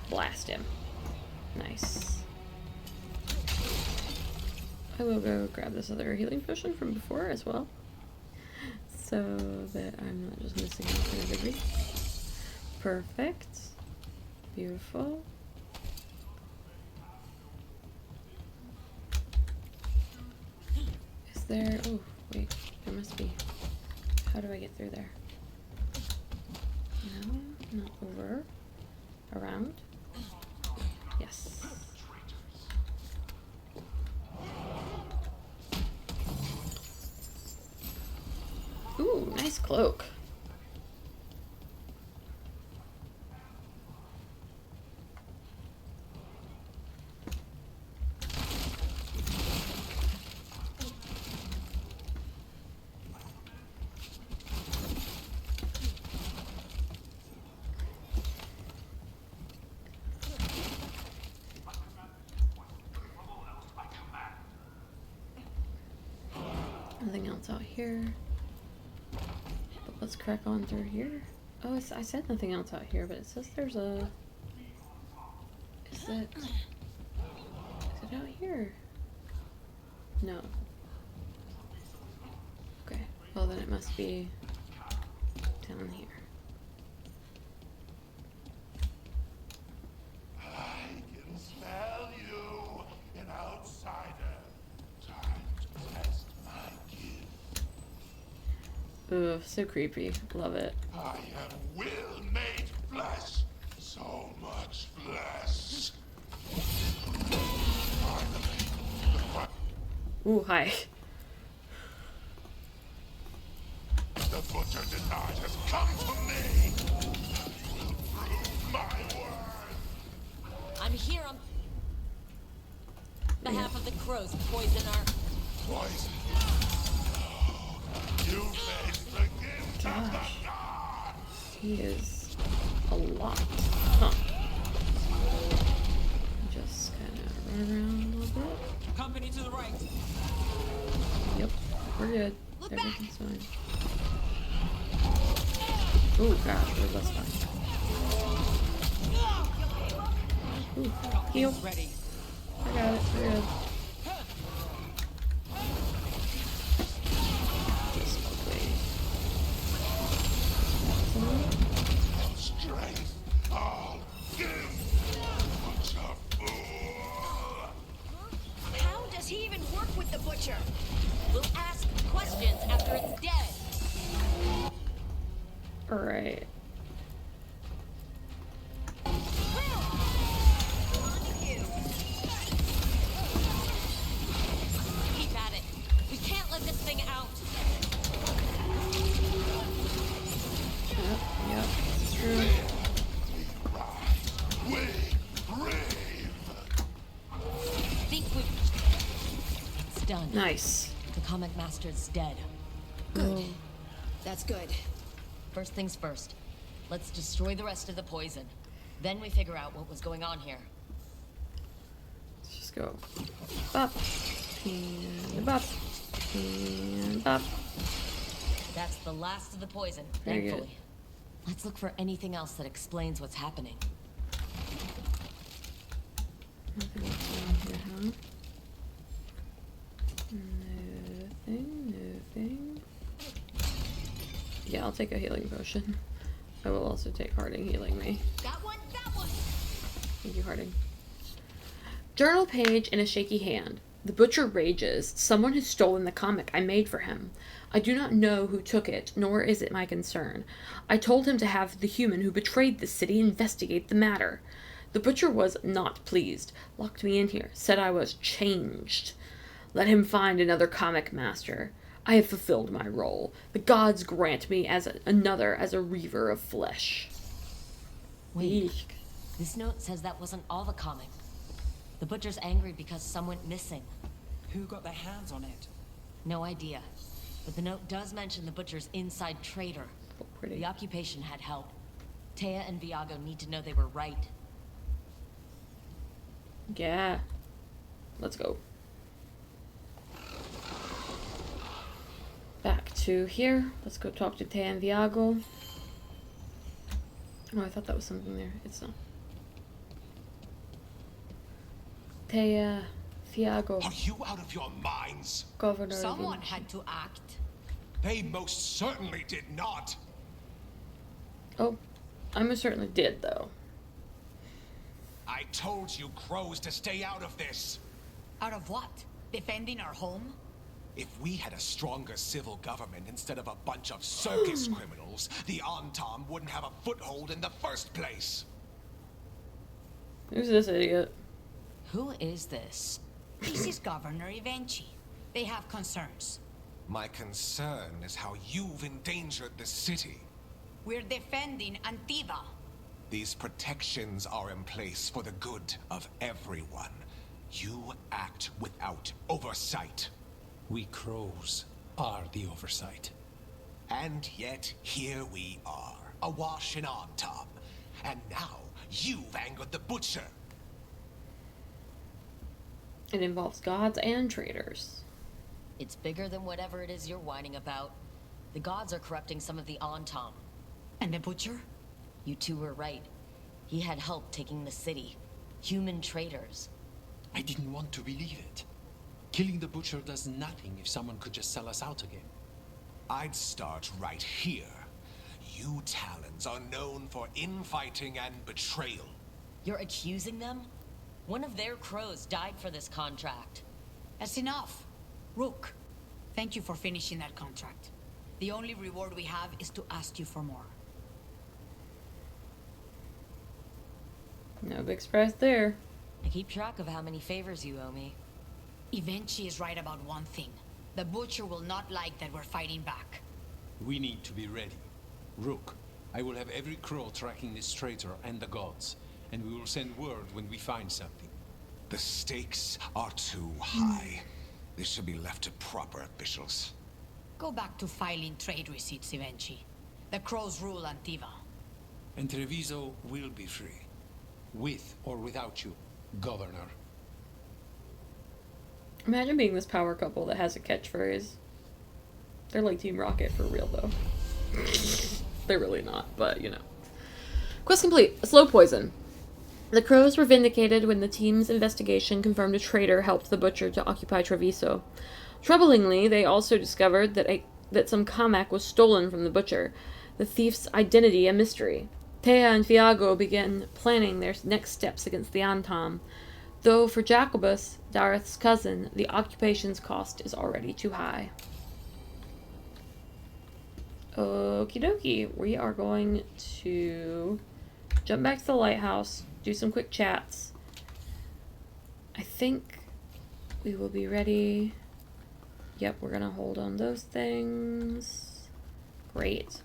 Blast him. Nice. I will go grab this other healing potion from before as well, so that I'm not just missing out on a degree. Perfect. Beautiful. Is there... Oh, wait. There must be... How do I get through there? No, not over. Around? Yes. Ooh, nice cloak. Nothing else out here. But let's crack on through here. Oh, I said nothing else out here, but it says there's a... Is it out here? No. Okay, well then it must be down here. I can smell you, an outsider. Time to test my gift. Ooh, so creepy. Love it. I have will made flesh. So much flesh. Finally, Ooh, hi. The butcher denied has come to me. Prove my worth. I'm here on behalf of the crows, poisoner. Poison. You faced the gift of the gods. He is a lot. Huh. Just kind of run around a little bit. Company to the right. Yep, we're good. Everything's fine. Oh gosh, where's that spot? Ooh, heal. Ready. I got it. We're good. This way. Strength. I'll give. Butcher fool. How does he even work with the butcher? We'll ask questions after it's dead. Alright. Keep at it. We can't let this thing out. Yep, it's true. Think we... It's done. Nice. The comic master's dead. Good. That's good. First things first. Let's destroy the rest of the poison. Then we figure out what was going on here. Let's just go bop and bop and bop. That's the last of the poison, Very good. thankfully. Let's look for anything else that explains what's happening. Nothing else around here, huh? Nothing. Yeah, I'll take a healing potion. I will also take Harding healing me. That one, that one. Thank you, Harding. Journal page in a shaky hand. The butcher rages. Someone has stolen the comic I made for him. I do not know who took it, nor is it my concern. I told him to have the human who betrayed the city investigate the matter. The butcher was not pleased, locked me in here, said I was changed. Let him find another comic master. I have fulfilled my role. The gods grant me as a reaver of flesh. Wait, Eek. this note says that wasn't all the comic. The butcher's angry because some went missing. Who got their hands on it? No idea. But the note does mention the butcher's inside traitor. Oh, pretty. The occupation had help. Taya and Viago need to know they were right. Yeah. Let's go. Back to here. Let's go talk to Taya and Viago. Oh, I thought that was something there. It's not. Taya, Viago. Are you out of your minds? Governor. Someone had to act. They most certainly did not. Oh, I most certainly did, though. I told you crows to stay out of this. Out of what? Defending our home? If we had a stronger civil government instead of a bunch of circus criminals, the Antam wouldn't have a foothold in the first place. Who's this idiot? Who is this? This is Governor Evenchi. They have concerns. My concern is how you've endangered the city. We're defending Antiva. These protections are in place for the good of everyone. You act without oversight. We crows are the oversight. And yet, here we are, awash in Antam. And now, you've angered the butcher. It involves gods and traitors. It's bigger than whatever it is you're whining about. The gods are corrupting some of the Antam. And the butcher? You two were right. He had help taking the city. Human traitors. I didn't want to believe it. Killing the butcher does nothing if someone could just sell us out again. I'd start right here. You Talons are known for infighting and betrayal. You're accusing them? One of their crows died for this contract. That's enough. Rook, thank you for finishing that contract. The only reward we have is to ask you for more. No big surprise there. I keep track of how many favors you owe me. Eventually is right about one thing. The Butcher will not like that we're fighting back. We need to be ready. Rook, I will have every crow tracking this traitor and the gods, and we will send word when we find something. The stakes are too high. This should be left to proper officials. Go back to filing trade receipts, Eventually. The crows rule Antiva. And Treviso will be free. With or without you, Governor. Imagine being this power couple that has a catchphrase. They're like Team Rocket for real, though. They're really not, but you know. Quest complete. A slow poison. The crows were vindicated when the team's investigation confirmed a traitor helped the Butcher to occupy Treviso. Troublingly, they also discovered that some Kamak was stolen from the Butcher, the thief's identity a mystery. Thea and Viago began planning their next steps against the Antam, though for Jacobus, Dareth's cousin, the occupation's cost is already too high. Okie dokie, we are going to jump back to the lighthouse, do some quick chats. I think we will be ready. Yep, we're gonna hold on those things. Great.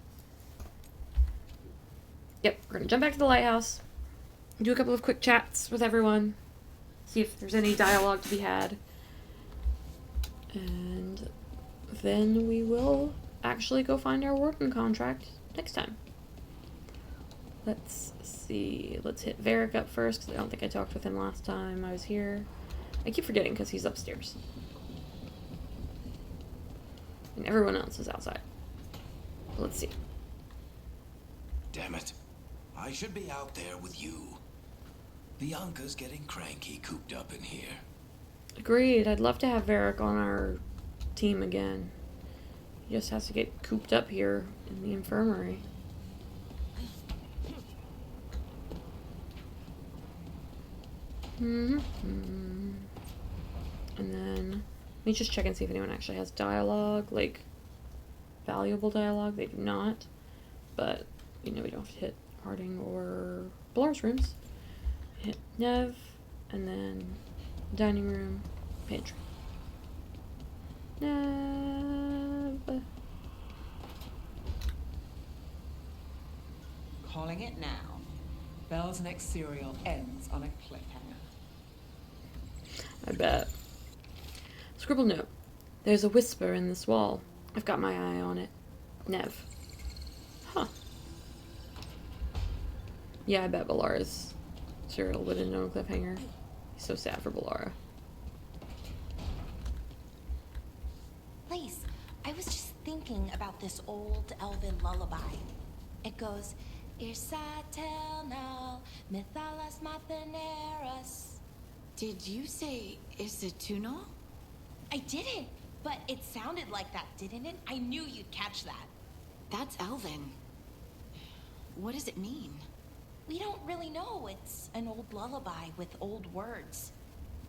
Yep, we're gonna jump back to the lighthouse, do a couple of quick chats with everyone, see if there's any dialogue to be had, and then we will actually go find our Warden contract next time. Let's see. Let's hit Varric up first, because I don't think I talked with him last time I was here. I keep forgetting because he's upstairs. And everyone else is outside. Let's see. Damn it. I should be out there with you. Bianca's getting cranky cooped up in here. Agreed. I'd love to have Varric on our team again. He just has to get cooped up here in the infirmary. And then let me just check and see if anyone actually has dialogue, like valuable dialogue. They do not, but you know we don't have to hit Harding or Blar's rooms. Hit Nev, and then dining room, pantry. Nev. Calling it now. Belle's next serial ends on a cliffhanger. I bet. Scribble note. There's a whisper in this wall. I've got my eye on it. Nev. Huh. Yeah, I bet Balara's serial would end on a cliffhanger. He's so sad for Balara. Lace, I was just thinking about this old elven lullaby. It goes, Irsatel now, Mithalas Matheneras. Did you say Isatuno? I didn't, but it sounded like that, didn't it? I knew you'd catch that. That's Elven. What does it mean? We don't really know. It's an old lullaby with old words.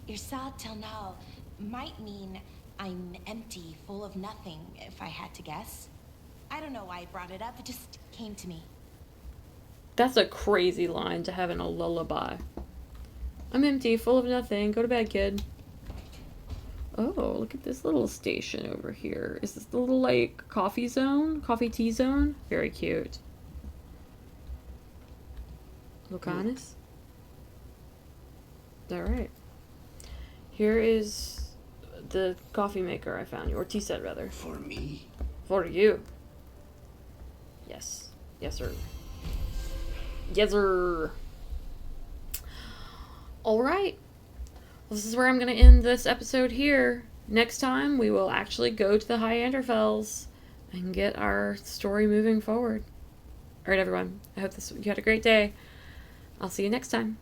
Irsatel now might mean I'm empty, full of nothing, if I had to guess. I don't know why I brought it up, it just came to me. That's a crazy line to have in a lullaby. I'm empty, full of nothing. Go to bed, kid. Oh, look at this little station over here. Is this the little, like, coffee zone? Coffee tea zone? Very cute. Lucanus? Alright. Here is the coffee maker I found you. Or tea set, rather. For me? For you. Yes. Yes, sir. Yes, sir. Alright. Well, this is where I'm going to end this episode here. Next time, we will actually go to the High Anderfells and get our story moving forward. Alright, everyone. I hope you had a great day. I'll see you next time.